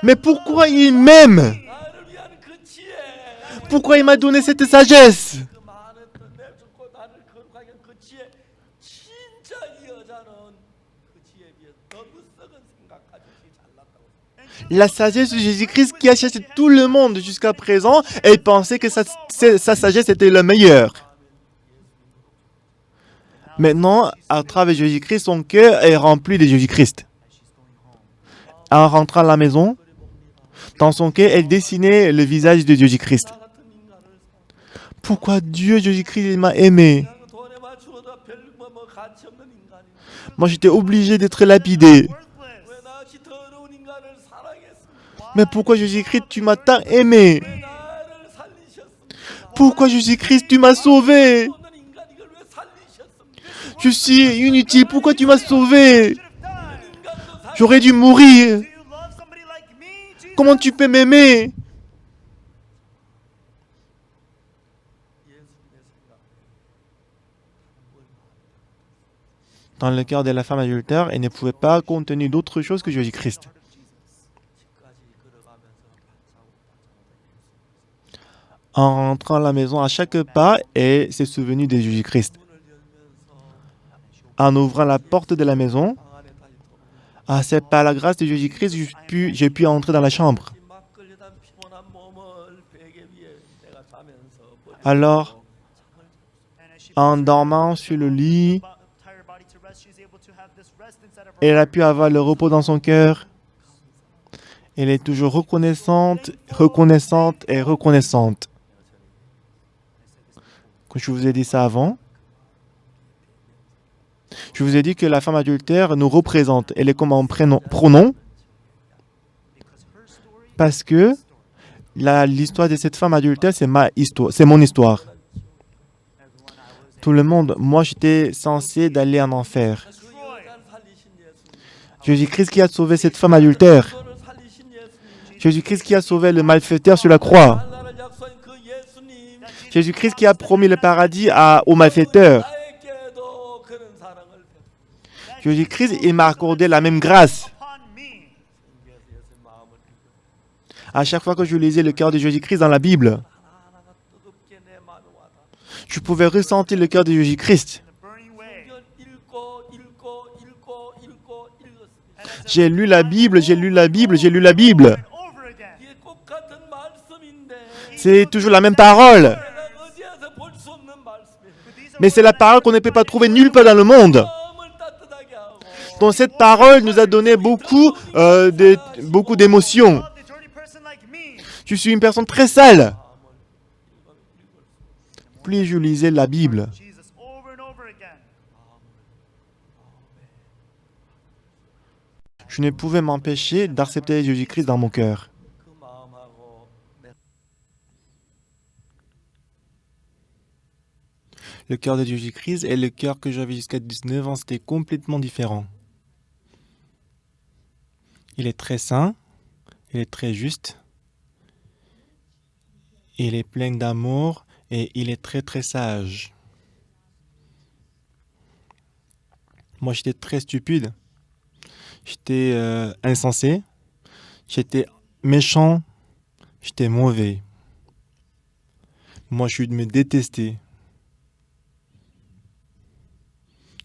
Mais pourquoi il m'aime? Pourquoi il m'a donné cette sagesse? La sagesse de Jésus-Christ qui a cherché tout le monde jusqu'à présent et pensait que sa sagesse était la meilleure. Maintenant, à travers Jésus-Christ, son cœur est rempli de Jésus-Christ. En rentrant à la maison, dans son cœur, elle dessinait le visage de Jésus-Christ. Pourquoi Dieu, Jésus-Christ, m'a aimé? Moi, j'étais obligé d'être lapidé. Mais pourquoi Jésus-Christ, tu m'as tant aimé? Pourquoi Jésus-Christ, tu m'as sauvé? Je suis inutile, pourquoi tu m'as sauvé? J'aurais dû mourir. Comment tu peux m'aimer? Dans le cœur de la femme adultère, elle ne pouvait pas contenir d'autre chose que Jésus-Christ. En rentrant à la maison, à chaque pas, elle s'est souvenue de Jésus-Christ. En ouvrant la porte de la maison, c'est par la grâce de Jésus-Christ que j'ai pu entrer dans la chambre. Alors, en dormant sur le lit, elle a pu avoir le repos dans son cœur. Elle est toujours reconnaissante. Comme je vous ai dit ça avant, je vous ai dit que la femme adultère nous représente. Elle est comme un pronom parce que l'histoire de cette femme adultère, c'est ma histoire, c'est mon histoire. Tout le monde, moi j'étais censé d'aller en enfer. Jésus-Christ qui a sauvé cette femme adultère. Jésus-Christ qui a sauvé le malfaiteur sur la croix. Jésus-Christ qui a promis le paradis aux malfaiteurs. Jésus-Christ, il m'a accordé la même grâce. À chaque fois que je lisais le cœur de Jésus-Christ dans la Bible, je pouvais ressentir le cœur de Jésus-Christ. J'ai lu la Bible. C'est toujours la même parole. Mais c'est la parole qu'on ne peut pas trouver nulle part dans le monde. Donc cette parole nous a donné beaucoup d'émotions. Je suis une personne très sale. Plus je lisais la Bible, je ne pouvais m'empêcher d'accepter Jésus-Christ dans mon cœur. Le cœur de Jésus-Christ et le cœur que j'avais jusqu'à 19 ans, c'était complètement différent. Il est très saint, il est très juste, il est plein d'amour et il est très très sage. Moi, j'étais très stupide. J'étais insensé. J'étais méchant. J'étais mauvais. Moi, je me détestais.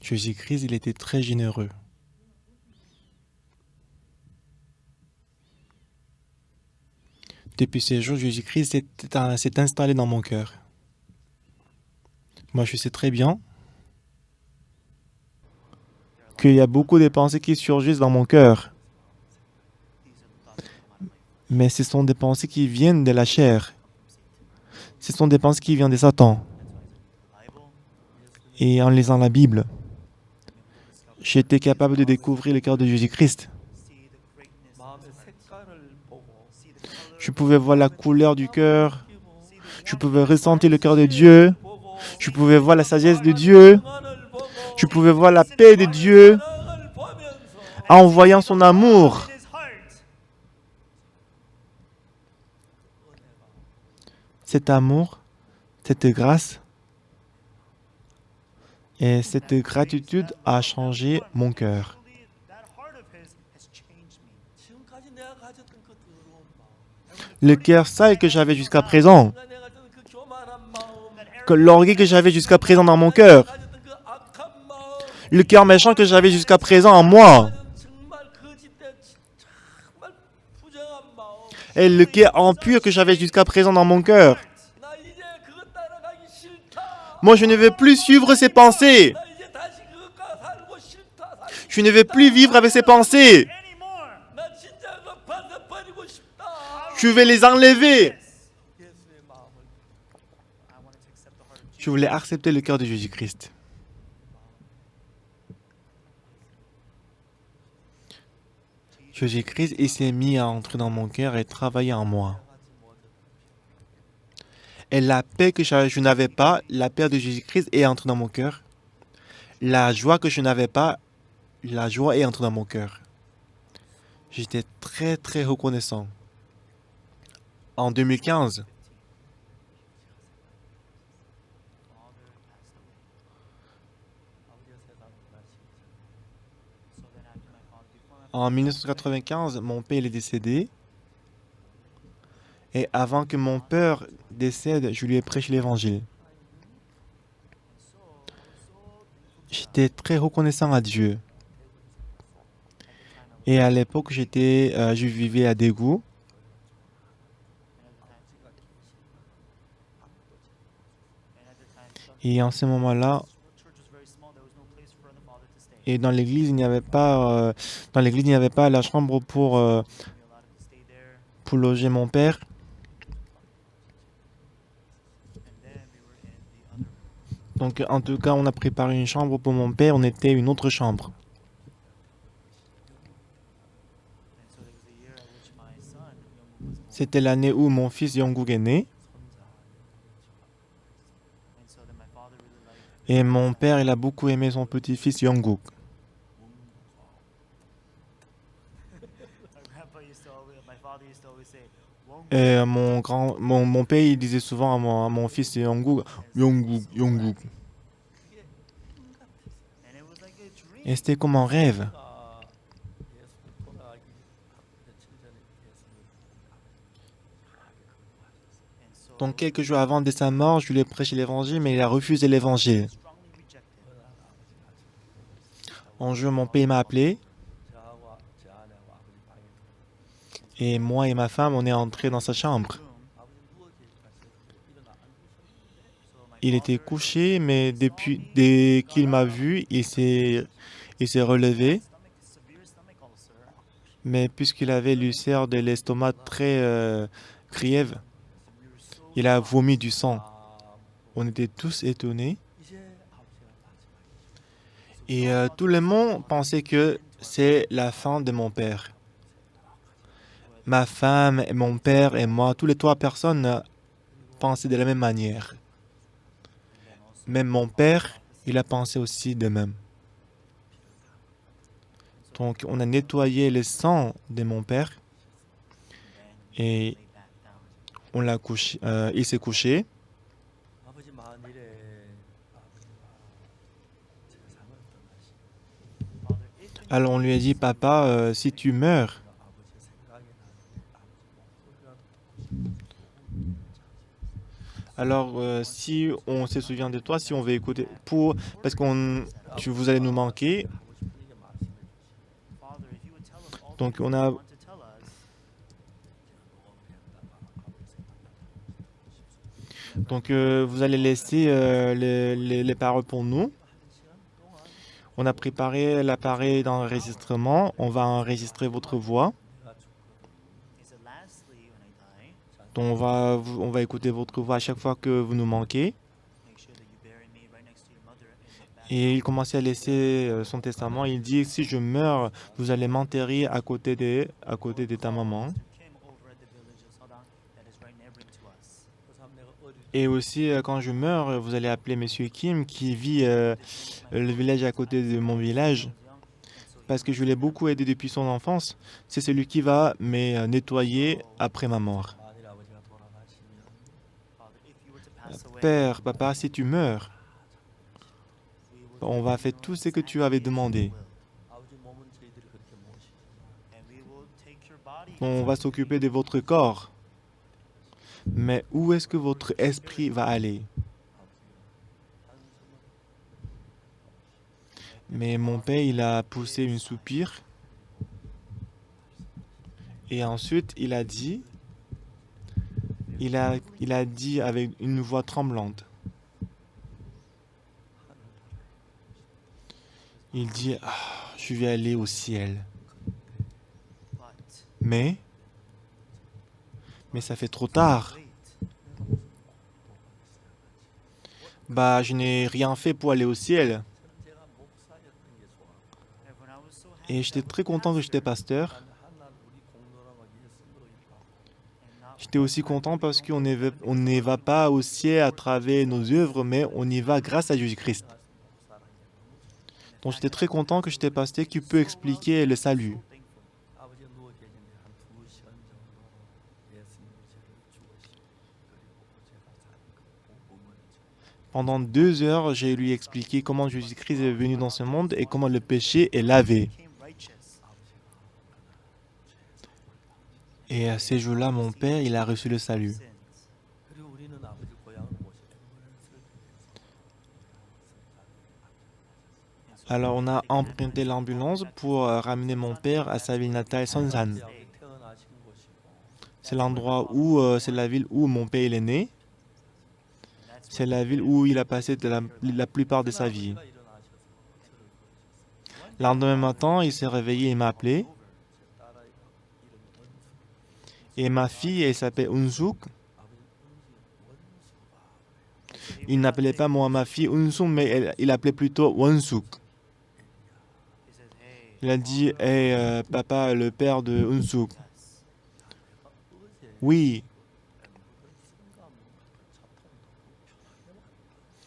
Jésus-Christ, il était très généreux. Depuis ces jours, Jésus-Christ s'est installé dans mon cœur. Moi, je sais très bien qu'il y a beaucoup de pensées qui surgissent dans mon cœur. Mais ce sont des pensées qui viennent de la chair. Ce sont des pensées qui viennent de Satan. Et en lisant la Bible, j'étais capable de découvrir le cœur de Jésus-Christ. Je pouvais voir la couleur du cœur. Je pouvais ressentir le cœur de Dieu. Je pouvais voir la sagesse de Dieu. Je pouvais voir la paix de Dieu en voyant son amour. Cet amour, cette grâce et cette gratitude a changé mon cœur. Le cœur sale que j'avais jusqu'à présent, l'orgueil que j'avais jusqu'à présent dans mon cœur, le cœur méchant que j'avais jusqu'à présent en moi, et le cœur impur que j'avais jusqu'à présent dans mon cœur. Moi, je ne veux plus suivre ces pensées. Je ne veux plus vivre avec ces pensées. Je vais les enlever. Je voulais accepter le cœur de Jésus-Christ. Jésus-Christ, il s'est mis à entrer dans mon cœur et travailler en moi. Et la paix que je n'avais pas, la paix de Jésus-Christ est entrée dans mon cœur. La joie que je n'avais pas, la joie est entrée dans mon cœur. J'étais très très reconnaissant. En 2015, en 1995, mon père est décédé. Et avant que mon père décède, je lui ai prêché l'évangile. J'étais très reconnaissant à Dieu. Et à l'époque, je vivais à Daegu. Et en ce moment-là, et dans l'église, il n'y avait pas, la chambre pour loger mon père. Donc, en tout cas, on a préparé une chambre pour mon père. On était une autre chambre. C'était l'année où mon fils Yongguk est né. Et mon père, il a beaucoup aimé son petit-fils Yongguk. Et mon père, il disait souvent à mon fils Yongguk, Yongguk, Yongguk. Et c'était comme un rêve. Donc quelques jours avant de sa mort, je lui ai prêché l'évangile, mais il a refusé l'évangile. Un jour, mon père m'a appelé. Et moi et ma femme, on est entrés dans sa chambre. Il était couché, mais dès qu'il m'a vu, il s'est relevé. Mais puisqu'il avait l'ulcère de l'estomac très griève, il a vomi du sang. On était tous étonnés. Et tout le monde pensait que c'est la fin de mon père. Ma femme, mon père et moi, tous les trois personnes pensaient de la même manière. Même mon père, il a pensé aussi de même. Donc, on a nettoyé le sang de mon père et on l'a couché. Il s'est couché. Alors on lui a dit, papa, si tu meurs, alors si on se souvient de toi, si on veut écouter, parce vous allez nous manquer, donc vous allez laisser les paroles pour nous. On a préparé l'appareil d'enregistrement, on va enregistrer votre voix. Donc on va écouter votre voix à chaque fois que vous nous manquez. Et il commençait à laisser son testament. Il dit, si je meurs, vous allez m'enterrer à côté de ta maman. Et aussi, quand je meurs, vous allez appeler Monsieur Kim qui vit le village à côté de mon village. Parce que je l'ai beaucoup aidé depuis son enfance. C'est celui qui va me nettoyer après ma mort. Père, papa, si tu meurs, on va faire tout ce que tu avais demandé. On va s'occuper de votre corps. Mais où est-ce que votre esprit va aller? Mais mon père, il a poussé une soupir. Et ensuite, il a dit avec une voix tremblante. Il dit, ah, je vais aller au ciel. Mais ça fait trop tard. Bah, je n'ai rien fait pour aller au ciel. Et j'étais très content que j'étais pasteur. J'étais aussi content parce qu'on ne va pas au ciel à travers nos œuvres, mais on y va grâce à Jésus-Christ. Donc j'étais très content que j'étais pasteur qui peut expliquer le salut. Pendant 2 heures, j'ai lui expliqué comment Jésus-Christ est venu dans ce monde et comment le péché est lavé. Et à ces jours-là, mon père, il a reçu le salut. Alors on a emprunté l'ambulance pour ramener mon père à sa ville natale, Sonsan. C'est l'endroit c'est la ville où mon père il est né. C'est la ville où il a passé la plupart de sa vie. Le lendemain matin, il s'est réveillé et m'a appelé. Et ma fille, elle s'appelle Unsuk. Il n'appelait pas moi ma fille Unsuk, mais il appelait plutôt Wonsuk. Il a dit, hey, papa, le père de Unsuk. Oui.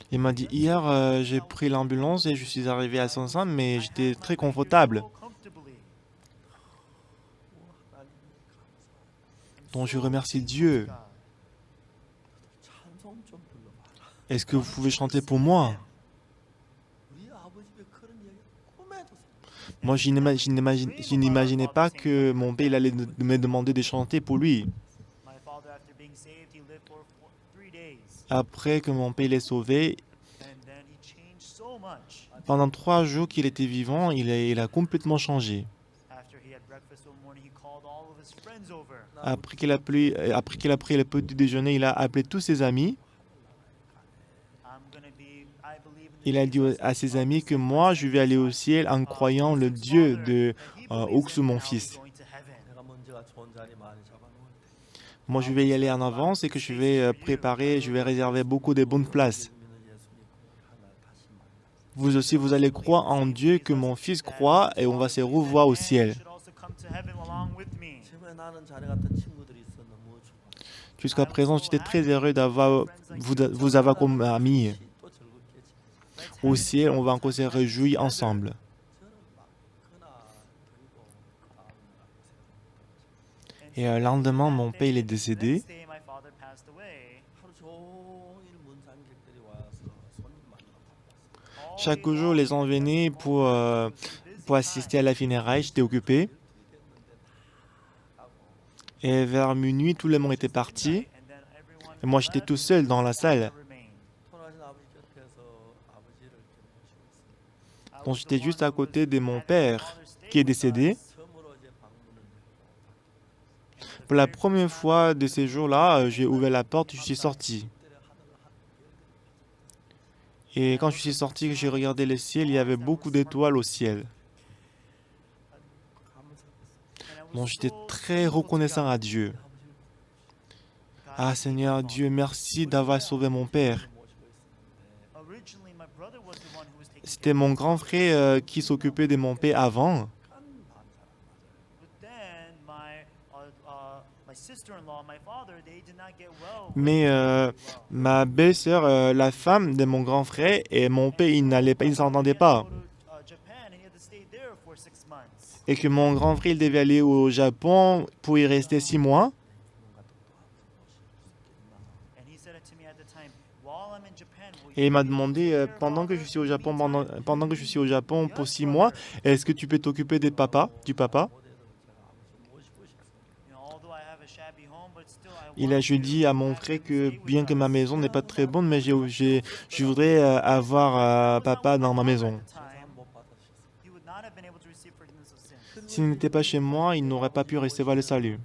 Il m'a dit, hier, j'ai pris l'ambulance et je suis arrivé à Sonsan, mais j'étais très confortable. Donc je remercie Dieu. Est-ce que vous pouvez chanter pour moi? Moi, je n'imaginais pas que mon père il allait me demander de chanter pour lui. Après que mon père l'ait sauvé, pendant 3 jours qu'il était vivant, il a complètement changé. Après qu'il a pris le petit déjeuner, il a appelé tous ses amis. Il a dit à ses amis que moi, je vais aller au ciel en croyant le Dieu de Oksu, mon fils. Moi, je vais y aller en avance et que je vais préparer, je vais réserver beaucoup de bonnes places. Vous aussi, vous allez croire en Dieu que mon fils croit et on va se revoir au ciel. Jusqu'à présent, j'étais très heureux d'avoir vous avoir comme ami. Au ciel, on va encore se réjouir ensemble. Et le lendemain, mon père il est décédé. Chaque jour, les gens venaient pour pour assister à la funéraille. J'étais occupé. Et vers minuit, tout le monde était parti. Et moi, j'étais tout seul dans la salle. Donc, j'étais juste à côté de mon père qui est décédé. Pour la première fois de ces jours-là, j'ai ouvert la porte et je suis sorti. Et quand je suis sorti, j'ai regardé le ciel, il y avait beaucoup d'étoiles au ciel. Donc, j'étais très reconnaissant à Dieu. Ah Seigneur Dieu, merci d'avoir sauvé mon père. C'était mon grand frère qui s'occupait de mon père avant. Mais ma belle-sœur, la femme de mon grand frère et mon père, ils ne s'entendaient pas. Et que mon grand frère il devait aller au Japon pour y rester 6 mois. Et il m'a demandé, pendant que je suis au Japon, pendant que je suis au Japon pour 6 mois, est-ce que tu peux t'occuper du papa? Je dis à mon frère que bien que ma maison n'est pas très bonne, mais je voudrais avoir papa dans ma maison. S'il n'était pas chez moi, il n'aurait pas pu recevoir le salut.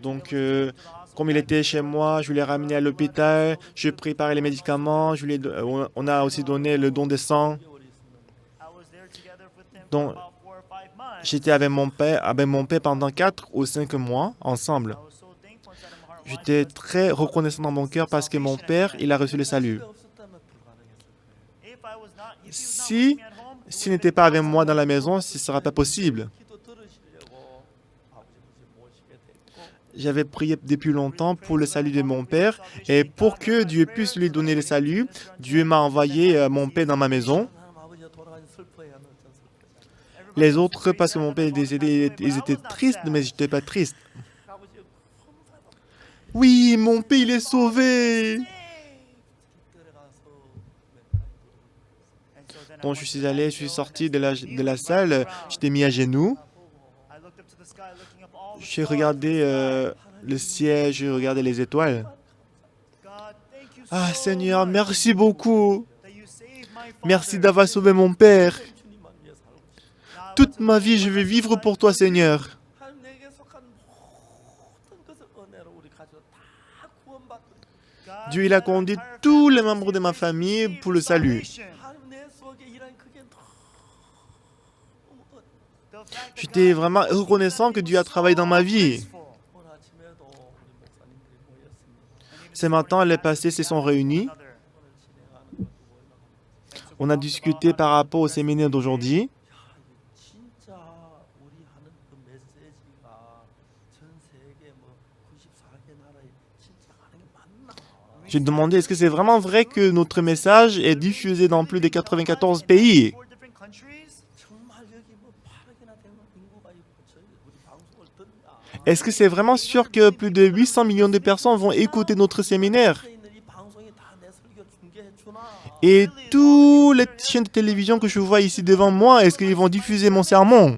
Donc, comme il était chez moi, je l'ai ramené à l'hôpital, je préparais les médicaments, on a aussi donné le don de sang. Donc, j'étais avec mon père pendant 4 ou 5 mois ensemble. J'étais très reconnaissant dans mon cœur parce que mon père, il a reçu le salut. S'il n'était pas avec moi dans la maison, ce ne serait pas possible. J'avais prié depuis longtemps pour le salut de mon père et pour que Dieu puisse lui donner le salut, Dieu m'a envoyé mon père dans ma maison. Les autres, parce que mon père est décédé, ils étaient tristes, mais je n'étais pas triste. Oui, mon père, il est sauvé! Donc, je suis sorti de la salle, j'étais mis à genoux. J'ai regardé le ciel, j'ai regardé les étoiles. Ah Seigneur, merci beaucoup. Merci d'avoir sauvé mon père. Toute ma vie, je vais vivre pour toi, Seigneur. Dieu, il a conduit tous les membres de ma famille pour le salut. J'étais vraiment reconnaissant que Dieu a travaillé dans ma vie. Ce matin, les pasteurs se sont réunis. On a discuté par rapport au séminaire d'aujourd'hui. J'ai demandé, est-ce que c'est vraiment vrai que notre message est diffusé dans plus de 94 pays? Est-ce que c'est vraiment sûr que plus de 800 millions de personnes vont écouter notre séminaire? Et toutes les chaînes de télévision que je vois ici devant moi, est-ce qu'ils vont diffuser mon sermon?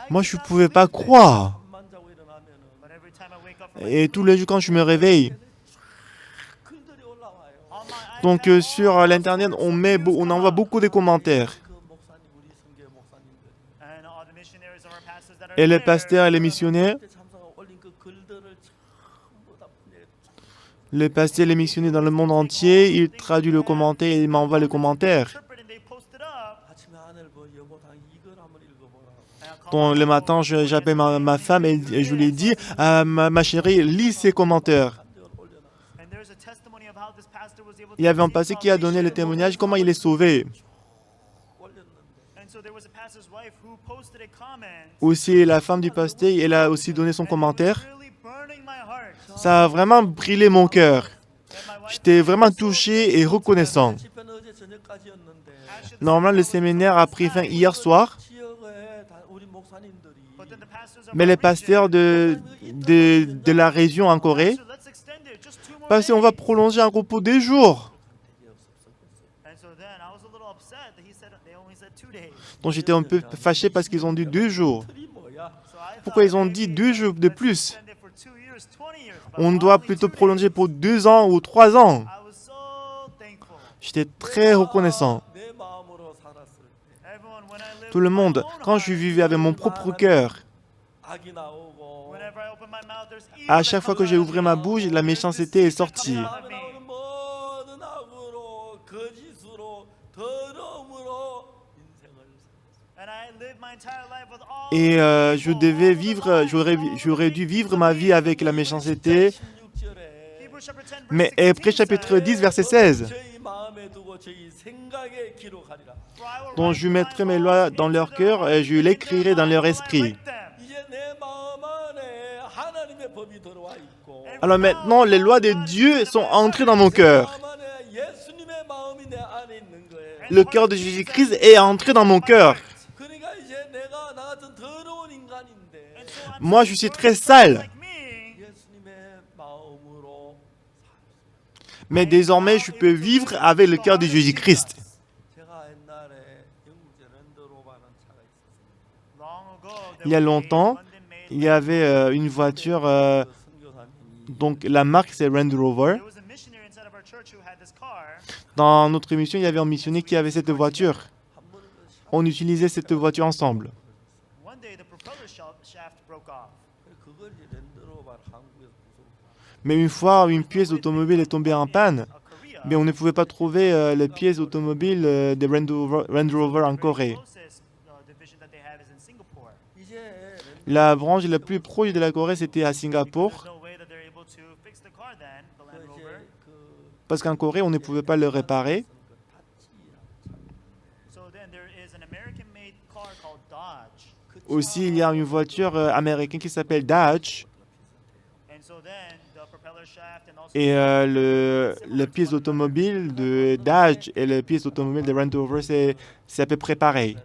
Moi, je ne pouvais pas croire. Et tous les jours, quand je me réveille, donc sur l'Internet, on envoie beaucoup de commentaires. Et les pasteurs et les missionnaires, dans le monde entier, ils traduisent le commentaire et ils m'envoient le commentaire. Donc le matin, j'appelle ma femme et je lui dis, ma chérie, lis ces commentaires. Il y avait un pasteur qui a donné le témoignage, comment il est sauvé. Aussi, la femme du pasteur, elle a aussi donné son commentaire. Ça a vraiment brûlé mon cœur. J'étais vraiment touché et reconnaissant. Normalement, le séminaire a pris fin hier soir. Mais les pasteurs de la région en Corée, parce qu'on va prolonger un repos 2 jours. Donc j'étais un peu fâché parce qu'ils ont dit 2 jours. Pourquoi ils ont dit 2 jours de plus? On doit plutôt prolonger pour 2 ans ou 3 ans. J'étais très reconnaissant. Tout le monde, quand je vivais avec mon propre cœur, à chaque fois que j'ai ouvert ma bouche, la méchanceté est sortie. Et j'aurais dû vivre ma vie avec la méchanceté. Mais Hébreux chapitre 10, verset 16. Donc je mettrai mes lois dans leur cœur et je l'écrirai dans leur esprit. Alors maintenant, les lois de Dieu sont entrées dans mon cœur. Le cœur de Jésus-Christ est entré dans mon cœur. Moi, je suis très sale. Mais désormais, je peux vivre avec le cœur de Jésus-Christ. Il y a longtemps, il y avait une voiture, donc la marque c'est Range Rover. Dans notre émission, il y avait un missionnaire qui avait cette voiture. On utilisait cette voiture ensemble. Mais une fois, une pièce automobile est tombée en panne, mais on ne pouvait pas trouver les pièces automobiles des Range Rover en Corée. La branche la plus proche de la Corée, c'était à Singapour. Parce qu'en Corée, on ne pouvait pas le réparer. Aussi, il y a une voiture américaine qui s'appelle Dodge. Et la pièce automobile de Dodge et la pièce automobile de Range Rover, c'est à peu près pareil.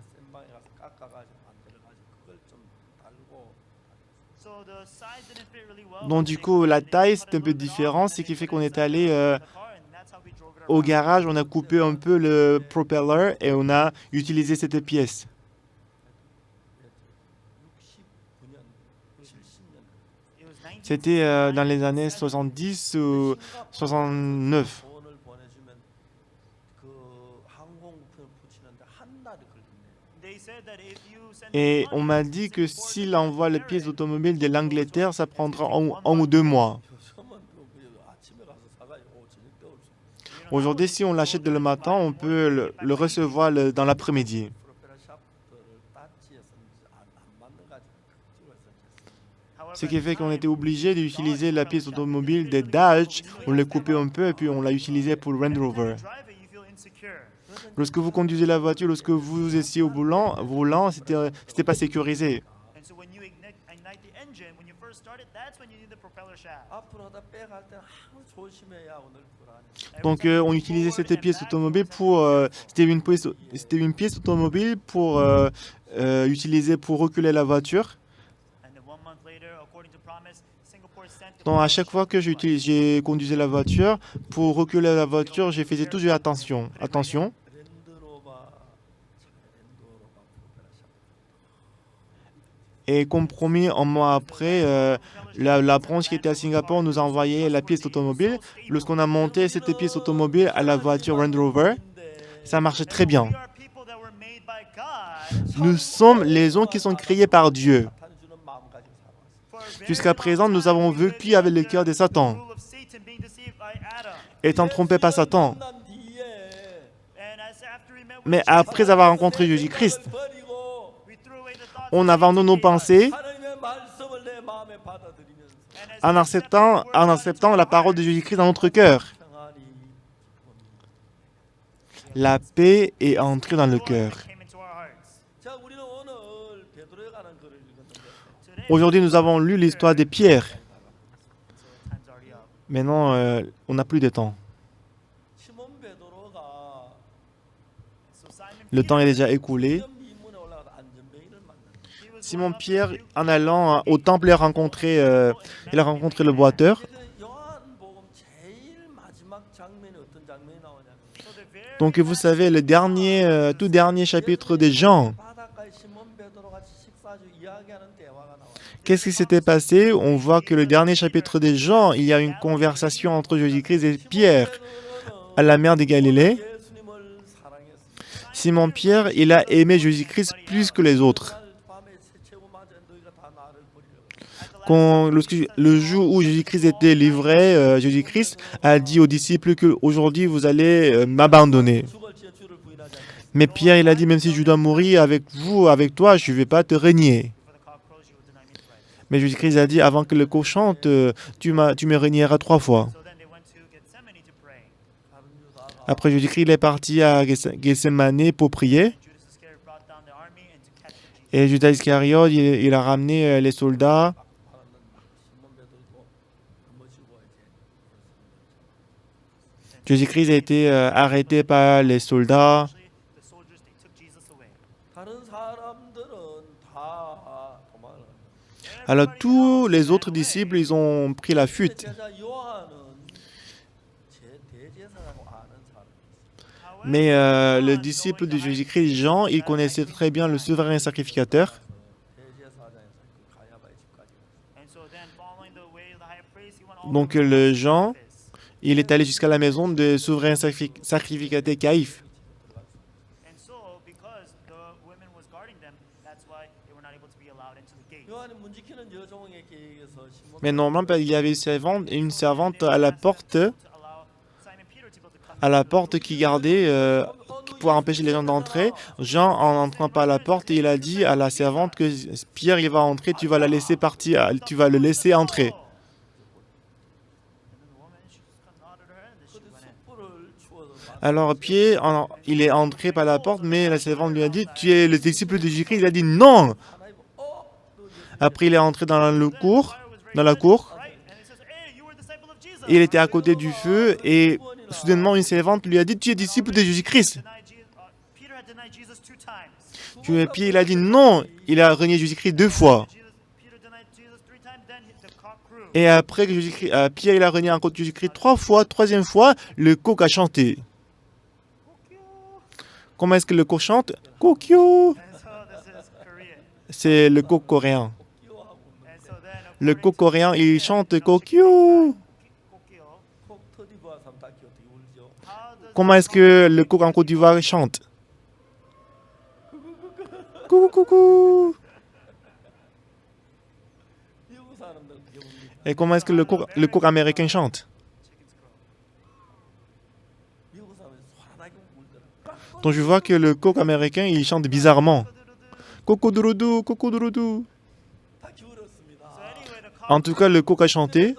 Donc du coup, la taille, c'est un peu différent, ce qui fait qu'on est allé au garage, on a coupé un peu le propeller et on a utilisé cette pièce. C'était dans les années 70 ou 69. Et on m'a dit que s'il envoie les pièces automobiles de l'Angleterre, ça prendra un ou 2 mois. Aujourd'hui, si on l'achète le matin, on peut le recevoir dans l'après-midi. Ce qui fait qu'on était obligé d'utiliser la pièce automobile de Dodge. On l'a coupée un peu et puis on l'a utilisée pour le Range Rover. Lorsque vous conduisez la voiture, lorsque vous étiez au volant, c'était pas sécurisé. Donc on utilisait cette pièce automobile pour c'était une pièce automobile pour utiliser pour reculer la voiture. Donc à chaque fois que j'ai conduisé la voiture, pour reculer la voiture, j'ai fait toujours attention. Et comme promis, un mois après, la branche qui était à Singapour nous a envoyé la pièce automobile. Lorsqu'on a monté cette pièce automobile à la voiture Range Rover, ça marchait très bien. Nous sommes les gens qui sont créés par Dieu. Jusqu'à présent, nous avons vécu avec le cœur de Satan, étant trompés par Satan. Mais après avoir rencontré Jésus-Christ, on abandonne nos pensées en acceptant la parole de Jésus-Christ dans notre cœur. La paix est entrée dans le cœur. Aujourd'hui, nous avons lu l'histoire de Pierre. Maintenant, on n'a plus de temps. Le temps est déjà écoulé. Simon-Pierre, en allant au temple, il a rencontré le boiteur. Donc, vous savez, le tout dernier chapitre de Jean, qu'est-ce qui s'était passé? On voit que le dernier chapitre de Jean, il y a une conversation entre Jésus-Christ et Pierre à la mer de Galilée. Simon-Pierre, il a aimé Jésus-Christ plus que les autres. Le jour où Jésus-Christ était livré, Jésus-Christ a dit aux disciples qu'aujourd'hui vous allez m'abandonner. Mais Pierre, il a dit, même si je dois mourir avec vous, avec toi, je ne vais pas te renier. Mais Jésus-Christ a dit, avant que le coq chante, tu me renieras 3 fois. Après, Jésus-Christ il est parti à Gethsemane pour prier. Et Judas Iscariote, il a ramené les soldats. Jésus-Christ a été arrêté par les soldats. Alors tous les autres disciples, ils ont pris la fuite. Mais le disciple de Jésus-Christ, Jean, il connaissait très bien le souverain sacrificateur. Donc le Jean, il est allé jusqu'à la maison du souverain sacrificateur Caïphe. Mais normalement, il y avait une servante à la porte qui gardait pour empêcher les gens d'entrer. Jean, en entrant par la porte, il a dit à la servante que Pierre, il va entrer, tu vas la laisser partir, tu vas le laisser entrer. Alors Pierre, il est entré par la porte, mais la servante lui a dit, tu es le disciple de Jésus-Christ. Il a dit non. Après, il est entré dans la cour. Il était à côté du feu et soudainement, une servante lui a dit, tu es disciple de Jésus-Christ. Pierre, il a dit non. Il a renié Jésus-Christ 2 fois. Et après, Pierre, il a renié encore Jésus-Christ 3 fois. 3e fois, le coq a chanté. Comment est-ce que le coq chante? Kokyo. C'est le coq coréen. Le coq coréen, il chante Kokyo. Comment est-ce que le coq en Côte d'Ivoire chante? Coucou, coucou. Et comment est-ce que le coq américain chante? Donc je vois que le coq américain, il chante bizarrement. Coco-doudou, coco-doudou. En tout cas, le coq a chanté.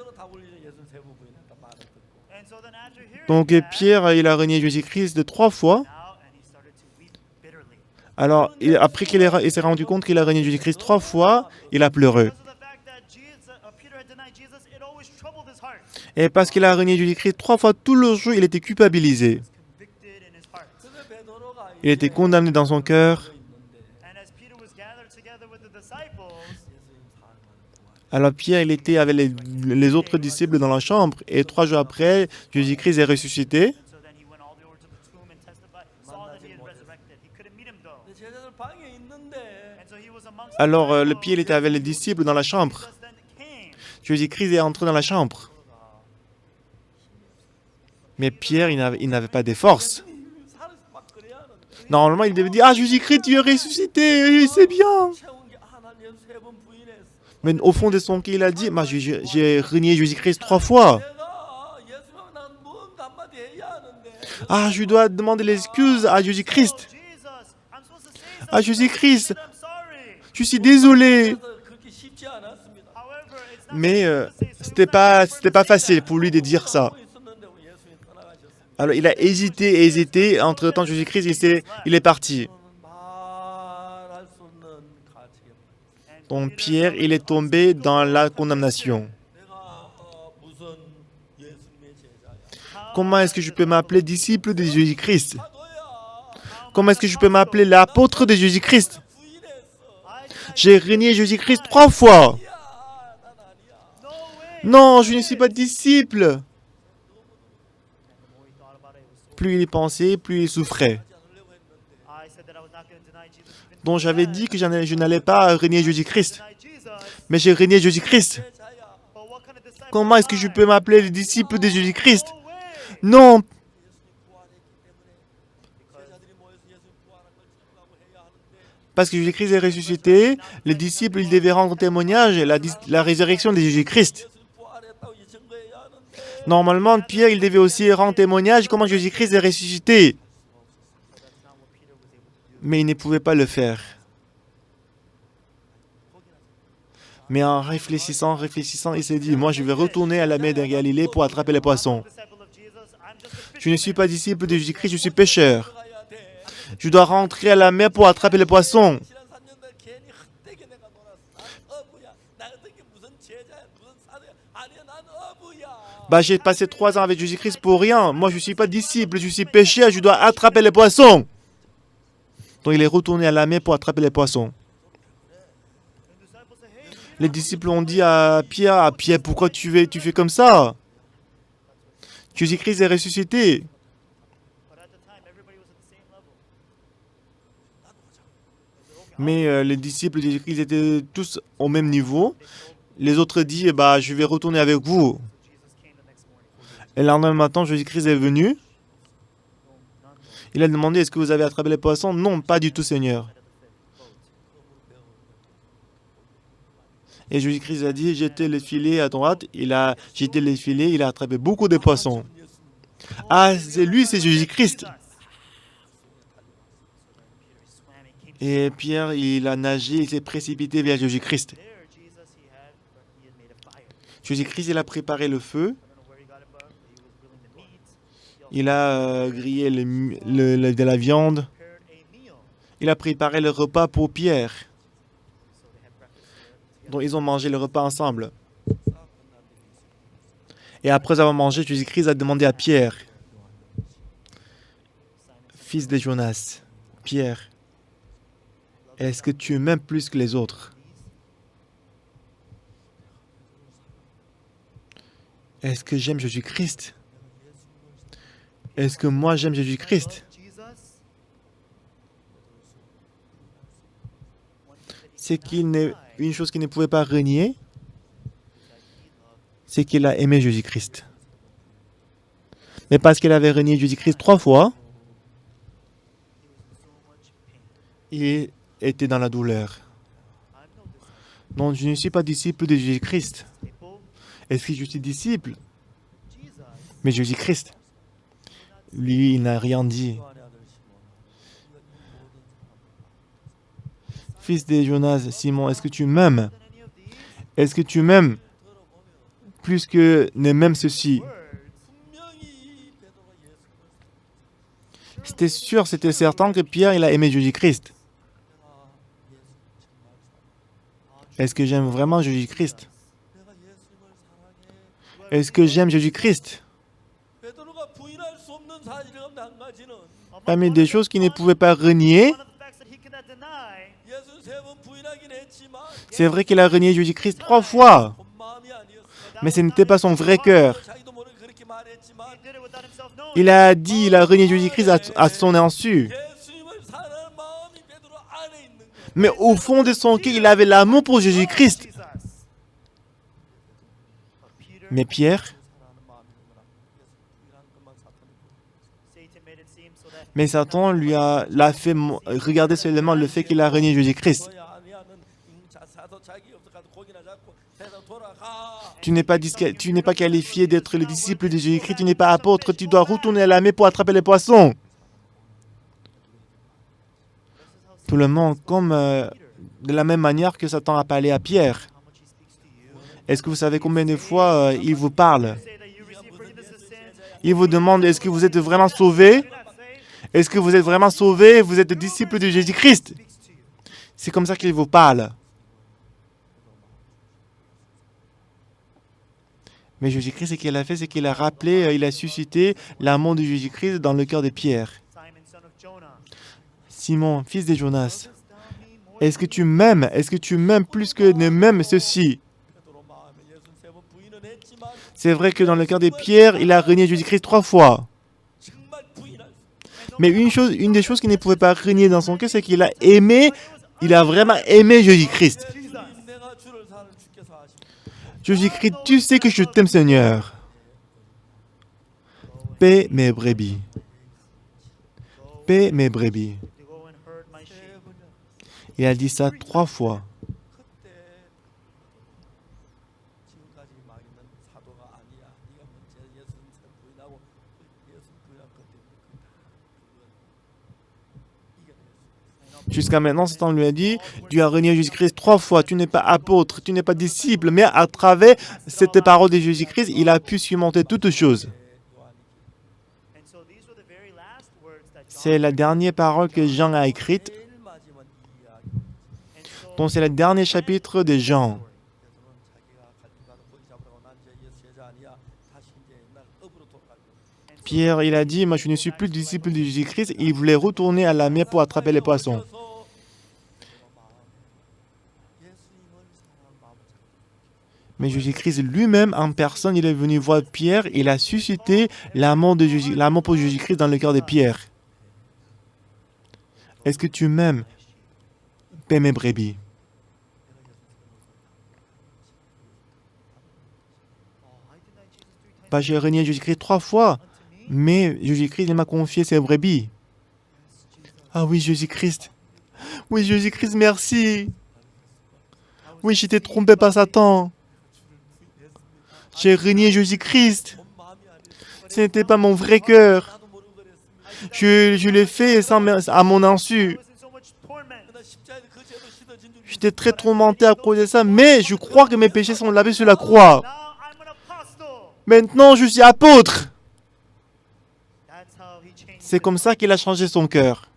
Donc Pierre, il a renié Jésus-Christ de 3 fois. Alors, après qu'il s'est rendu compte qu'il a renié Jésus-Christ 3 fois, il a pleuré. Et parce qu'il a renié Jésus-Christ 3 fois tout le jour, il était culpabilisé. Il était condamné dans son cœur. Alors Pierre, il était avec les autres disciples dans la chambre et 3 jours après, Jésus-Christ est ressuscité. Alors le Pierre, il était avec les disciples dans la chambre. Jésus-Christ est entré dans la chambre. Mais Pierre, il n'avait pas de force. Normalement, il devait dire, ah Jésus-Christ, tu es ressuscité, c'est bien. Mais au fond de son cœur, il a dit, j'ai renié Jésus-Christ 3 fois. Ah, je dois demander l'excuse à Jésus-Christ. À Jésus-Christ, je suis désolé. Mais c'était pas facile pour lui de dire ça. Alors il a hésité. Entre-temps, Jésus-Christ, il est parti. Donc Pierre, il est tombé dans la condamnation. Comment est-ce que je peux m'appeler disciple de Jésus-Christ? Comment est-ce que je peux m'appeler l'apôtre de Jésus-Christ? J'ai renié Jésus-Christ 3 fois. Non, je ne suis pas disciple. Plus il y pensait, plus il souffrait. Donc j'avais dit que je n'allais pas renier Jésus-Christ. Mais j'ai renié Jésus-Christ. Comment est-ce que je peux m'appeler le disciple de Jésus-Christ? Non. Parce que Jésus-Christ est ressuscité, les disciples ils devaient rendre témoignage de la résurrection de Jésus-Christ. Normalement, Pierre, il devait aussi rendre témoignage comment Jésus-Christ est ressuscité. Mais il ne pouvait pas le faire. Mais en réfléchissant, il s'est dit, moi je vais retourner à la mer de Galilée pour attraper les poissons. Je ne suis pas disciple de Jésus-Christ, je suis pécheur. Je dois rentrer à la mer pour attraper les poissons. J'ai passé 3 ans avec Jésus-Christ pour rien. Moi, je ne suis pas disciple, je suis pécheur, je dois attraper les poissons. Donc, il est retourné à la mer pour attraper les poissons. Les disciples ont dit à Pierre, pourquoi tu fais comme ça? Jésus-Christ est ressuscité. Mais les disciples de Jésus-Christ étaient tous au même niveau. Les autres disent, je vais retourner avec vous. Et le lendemain matin, Jésus-Christ est venu. Il a demandé, est-ce que vous avez attrapé les poissons? Non, pas du tout, Seigneur. Et Jésus-Christ a dit, jetez les filets à droite. Il a jeté les filets, il a attrapé beaucoup de poissons. Ah, c'est lui, c'est Jésus-Christ. Et Pierre, il a nagé, il s'est précipité vers Jésus-Christ. Jésus-Christ, il a préparé le feu. Il a grillé de la viande. Il a préparé le repas pour Pierre. Donc, ils ont mangé le repas ensemble. Et après avoir mangé, Jésus-Christ a demandé à Pierre, fils de Jonas, Pierre, est-ce que tu m'aimes plus que les autres? Est-ce que j'aime Jésus-Christ? Est-ce que moi j'aime Jésus-Christ? C'est une chose qu'il ne pouvait pas renier, c'est qu'il a aimé Jésus-Christ. Mais parce qu'il avait renié Jésus-Christ 3 fois, il était dans la douleur. Donc, je ne suis pas disciple de Jésus-Christ. Est-ce que je suis disciple? Mais Jésus-Christ, lui, il n'a rien dit. Fils de Jonas, Simon, est-ce que tu m'aimes? Est-ce que tu m'aimes plus que ne m'aime ceci? C'était sûr, c'était certain que Pierre, il a aimé Jésus-Christ. Est-ce que j'aime vraiment Jésus-Christ? Est-ce que j'aime Jésus-Christ? Parmi des choses qu'il ne pouvait pas renier, c'est vrai qu'il a renié Jésus-Christ 3 fois. Mais ce n'était pas son vrai cœur. Il a renié Jésus-Christ à son insu. Mais au fond de son cœur, il avait l'amour pour Jésus-Christ. Mais Pierre, Satan l'a fait regarder seulement le fait qu'il a renié Jésus-Christ. Tu n'es pas qualifié d'être le disciple de Jésus-Christ, tu n'es pas apôtre, tu dois retourner à la mer pour attraper les poissons. Tout le monde, comme de la même manière que Satan a parlé à Pierre. Est-ce que vous savez combien de fois il vous parle? Il vous demande, est-ce que vous êtes vraiment sauvé? Est-ce que vous êtes vraiment sauvé? Vous êtes disciple de Jésus-Christ? C'est comme ça qu'il vous parle. Mais Jésus-Christ, ce qu'il a fait, c'est qu'il a rappelé, il a suscité l'amour de Jésus-Christ dans le cœur de Pierre. Simon, fils de Jonas, Est-ce que tu m'aimes? Est-ce que tu m'aimes plus que ne m'aime ceci? C'est vrai que dans le cœur de Pierre, il a renié Jésus-Christ 3 fois. Mais une des choses qu'il ne pouvait pas renier dans son cœur, c'est qu'il a aimé, il a vraiment aimé Jésus-Christ. Jésus-Christ, tu sais que je t'aime, Seigneur. Paie mes brebis. Paie mes brebis. Il a dit ça 3 fois. Jusqu'à maintenant, Satan lui a dit, tu as renié Jésus-Christ 3 fois, tu n'es pas apôtre, tu n'es pas disciple, mais à travers cette parole de Jésus-Christ, il a pu surmonter toutes choses. C'est la dernière parole que Jean a écrite. Donc c'est le dernier chapitre de Jean. Pierre, il a dit, moi je ne suis plus disciple de Jésus-Christ, il voulait retourner à la mer pour attraper les poissons. Mais Jésus-Christ lui-même, en personne, il est venu voir Pierre, il a suscité l'amour pour Jésus-Christ dans le cœur de Pierre. Est-ce que tu m'aimes? Paie mes brebis. Bah, j'ai renié Jésus-Christ 3 fois, mais Jésus-Christ, il m'a confié ses brebis. Ah oui, Jésus-Christ. Oui, Jésus-Christ, merci. Oui, j'étais trompé par Satan. J'ai renié Jésus-Christ. Ce n'était pas mon vrai cœur. Je l'ai fait à mon insu. J'étais très tourmenté à cause de ça, mais je crois que mes péchés sont lavés sur la croix. Maintenant, je suis apôtre. C'est comme ça qu'il a changé son cœur.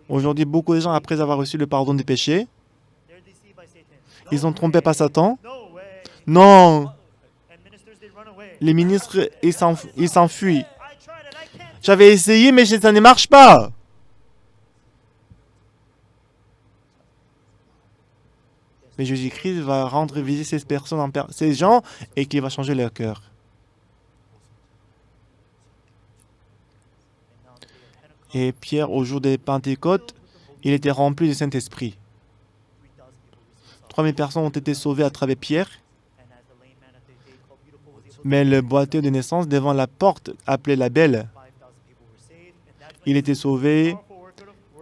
Aujourd'hui, beaucoup de gens, après avoir reçu le pardon des péchés, ils sont trompés par Satan. Non. Les ministres, ils s'enfuient. J'avais essayé, mais ça ne marche pas. Mais Jésus-Christ va rendre visite ces personnes, ces gens, et qu'il va changer leur cœur. Et Pierre, au jour des Pentecôtes, il était rempli du Saint-Esprit. 3000 personnes ont été sauvées à travers Pierre. Mais le boiteux de naissance devant la porte, appelé la Belle, il était sauvé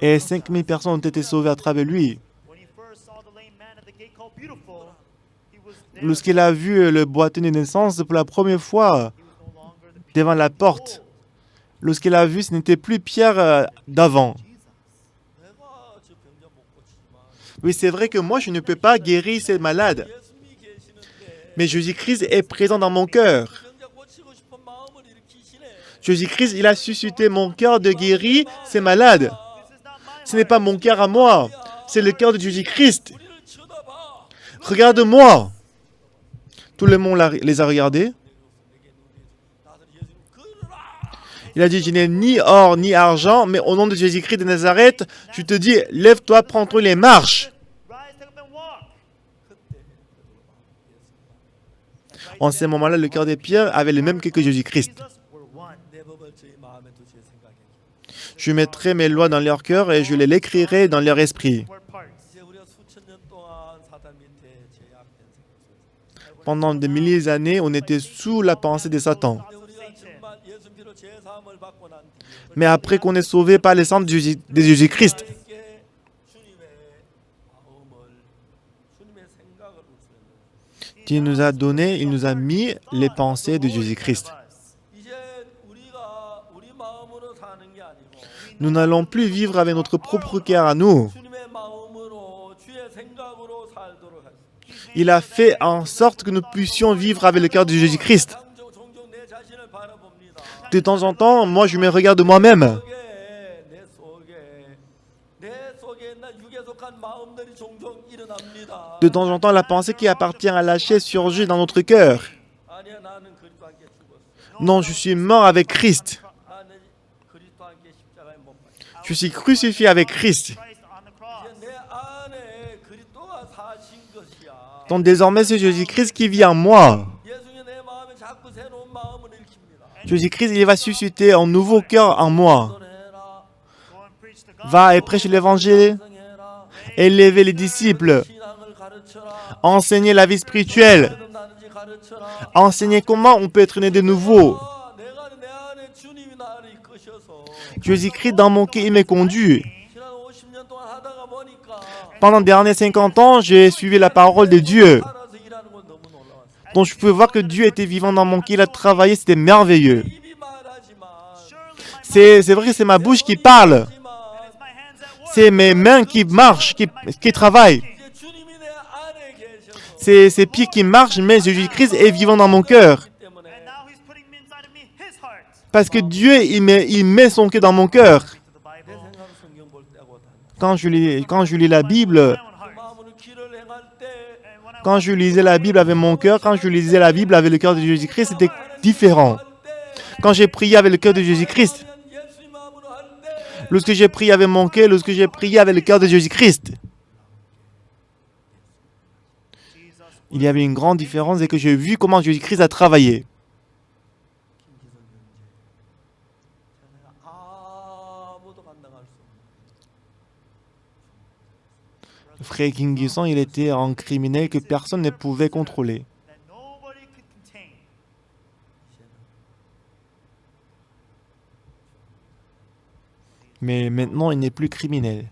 et 5000 personnes ont été sauvées à travers lui. Lorsqu'il a vu le boiteux de naissance pour la première fois devant la porte, lorsqu'il a vu, ce n'était plus Pierre d'avant. Oui, c'est vrai que moi, je ne peux pas guérir ces malades. Mais Jésus-Christ est présent dans mon cœur. Jésus-Christ, il a suscité mon cœur de guérir ces malades. Ce n'est pas mon cœur à moi, c'est le cœur de Jésus-Christ. Regarde-moi. Tout le monde les a regardés. Il a dit, je n'ai ni or ni argent, mais au nom de Jésus-Christ de Nazareth, je te dis, lève-toi, prends-toi les marches. En ce moment-là, le cœur de Pierre avait le même que Jésus-Christ. Je mettrai mes lois dans leur cœur et je les écrirai dans leur esprit. Pendant des milliers d'années, on était sous la pensée de Satan. Mais après qu'on est sauvé par le sang de Jésus-Christ, il nous a donné, il nous a mis les pensées de Jésus-Christ. Nous n'allons plus vivre avec notre propre cœur à nous. Il a fait en sorte que nous puissions vivre avec le cœur de Jésus-Christ. De temps en temps, moi, je me regarde moi-même. De temps en temps, la pensée qui appartient à la chair surgit dans notre cœur. Non, je suis mort avec Christ. Je suis crucifié avec Christ. Donc désormais, c'est Jésus-Christ qui vit en moi. Jésus-Christ, il va susciter un nouveau cœur en moi. Va et prêche l'évangile, élever les disciples, enseigner la vie spirituelle, enseigner comment on peut être né de nouveau. Jésus-Christ, dans mon cœur, il m'a conduit. Pendant les derniers 50 ans, j'ai suivi la parole de Dieu. Donc je pouvais voir que Dieu était vivant dans mon cœur, il a travaillé, c'était merveilleux. C'est vrai que c'est ma bouche qui parle. C'est mes mains qui marchent, qui travaillent. C'est ses pieds qui marchent, mais Jésus-Christ est vivant dans mon cœur. Parce que Dieu, il met son cœur dans mon cœur. Quand je lis la Bible, quand je lisais la Bible avec mon cœur, quand je lisais la Bible avec le cœur de Jésus-Christ, c'était différent. Quand j'ai prié avec le cœur de Jésus-Christ, lorsque j'ai prié avec mon cœur, lorsque j'ai prié avec le cœur de Jésus-Christ, il y avait une grande différence et que j'ai vu comment Jésus-Christ a travaillé. Frère Kim Il-sung, il était un criminel que personne ne pouvait contrôler. Mais maintenant, il n'est plus criminel.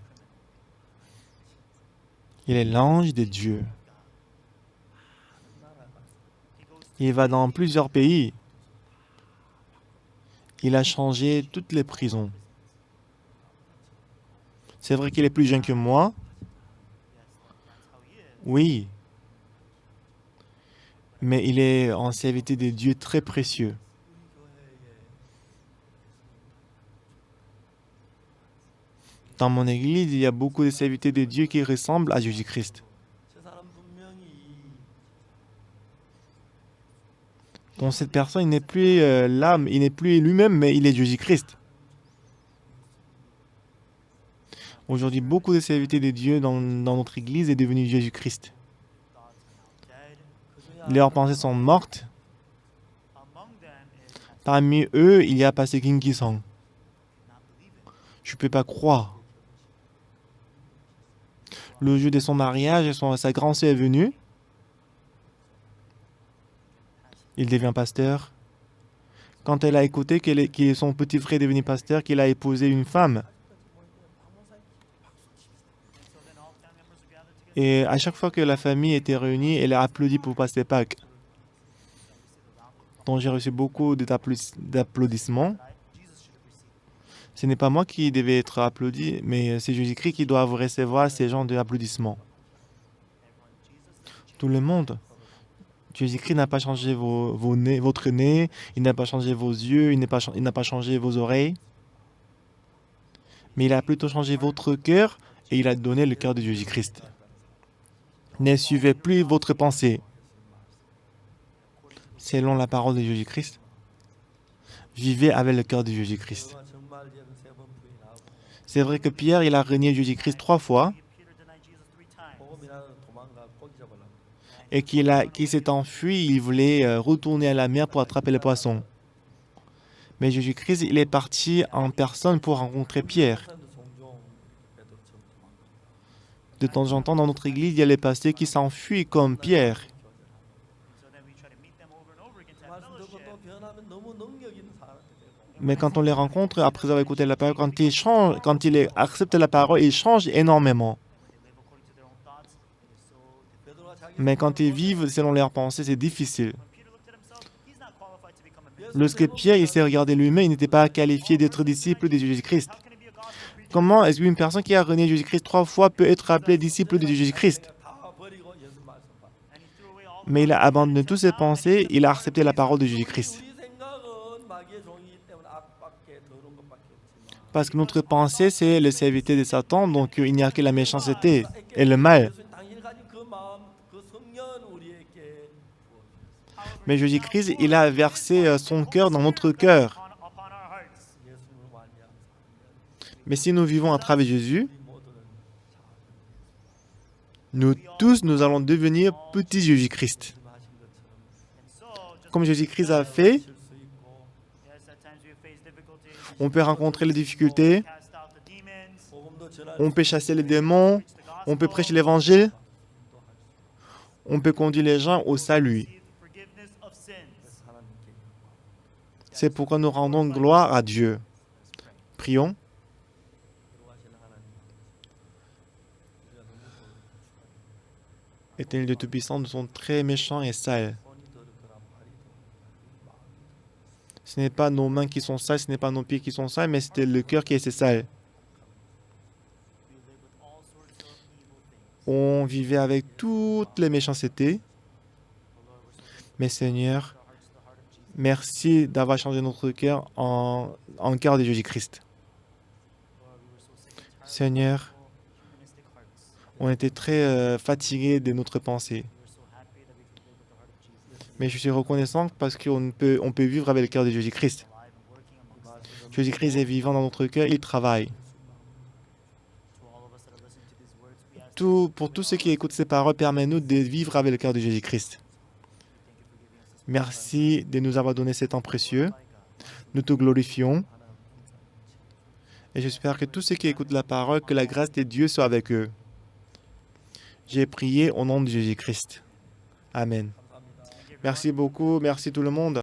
Il est l'ange de Dieu. Il va dans plusieurs pays. Il a changé toutes les prisons. C'est vrai qu'il est plus jeune que moi. Oui. Mais il est en serviteur de Dieu très précieux. Dans mon église, il y a beaucoup de serviteurs de Dieu qui ressemblent à Jésus-Christ. Donc cette personne, il n'est plus l'âme, il n'est plus lui-même, mais il est Jésus-Christ. Aujourd'hui, beaucoup de serviteurs de Dieu dans notre église est devenu Jésus-Christ. Leurs pensées sont mortes. Parmi eux, il y a Pasteur Kim Il-sung. Je ne peux pas croire. Le jour de son mariage, sa grande sœur est venue. Il devient pasteur. Quand elle a écouté que son petit frère est devenu pasteur, qu'il a épousé une femme. Et à chaque fois que la famille était réunie, elle a applaudi pour Pasteur Park. Donc j'ai reçu beaucoup d'applaudissements. Ce n'est pas moi qui devais être applaudi, mais c'est Jésus-Christ qui doit recevoir ces genres d'applaudissements. Tout le monde. Jésus-Christ n'a pas changé votre nez, il n'a pas changé vos yeux, il n'a pas changé vos oreilles. Mais il a plutôt changé votre cœur et il a donné le cœur de Jésus-Christ. Ne suivez plus votre pensée. Selon la parole de Jésus-Christ, vivez avec le cœur de Jésus-Christ. C'est vrai que Pierre, il a renié Jésus-Christ 3 fois et qu'il s'est enfui, il voulait retourner à la mer pour attraper les poissons. Mais Jésus-Christ, il est parti en personne pour rencontrer Pierre. De temps en temps, dans notre église, il y a les pasteurs qui s'enfuient comme Pierre. Mais quand on les rencontre, après avoir écouté la parole, quand ils acceptent la parole, ils changent énormément. Mais quand ils vivent selon leurs pensées, c'est difficile. Lorsque Pierre il s'est regardé lui-même, il n'était pas qualifié d'être disciple de Jésus-Christ. Comment est-ce qu'une personne qui a renié Jésus-Christ 3 fois peut être appelée disciple de Jésus-Christ? Mais il a abandonné toutes ses pensées, il a accepté la parole de Jésus-Christ. Parce que notre pensée, c'est le serviteur de Satan, donc il n'y a que la méchanceté et le mal. Mais Jésus-Christ, il a versé son cœur dans notre cœur. Mais si nous vivons à travers Jésus, nous tous, nous allons devenir petits Jésus-Christ. Comme Jésus-Christ a fait, on peut rencontrer les difficultés, on peut chasser les démons, on peut prêcher l'évangile, on peut conduire les gens au salut. C'est pourquoi nous rendons gloire à Dieu. Prions. Éternel Dieu Tout-Puissant, nous sommes très méchants et sales. Ce n'est pas nos mains qui sont sales, ce n'est pas nos pieds qui sont sales, mais c'est le cœur qui est sale. On vivait avec toutes les méchancetés. Mais Seigneur, merci d'avoir changé notre cœur en cœur de Jésus-Christ. Seigneur, on était très fatigués de notre pensée. Mais je suis reconnaissant parce qu'on peut vivre avec le cœur de Jésus-Christ. Jésus-Christ est vivant dans notre cœur, il travaille. Pour tous ceux qui écoutent ces paroles, permets-nous de vivre avec le cœur de Jésus-Christ. Merci de nous avoir donné ce temps précieux. Nous te glorifions. Et j'espère que tous ceux qui écoutent la parole, que la grâce de Dieu soit avec eux. J'ai prié au nom de Jésus-Christ. Amen. Merci beaucoup. Merci tout le monde.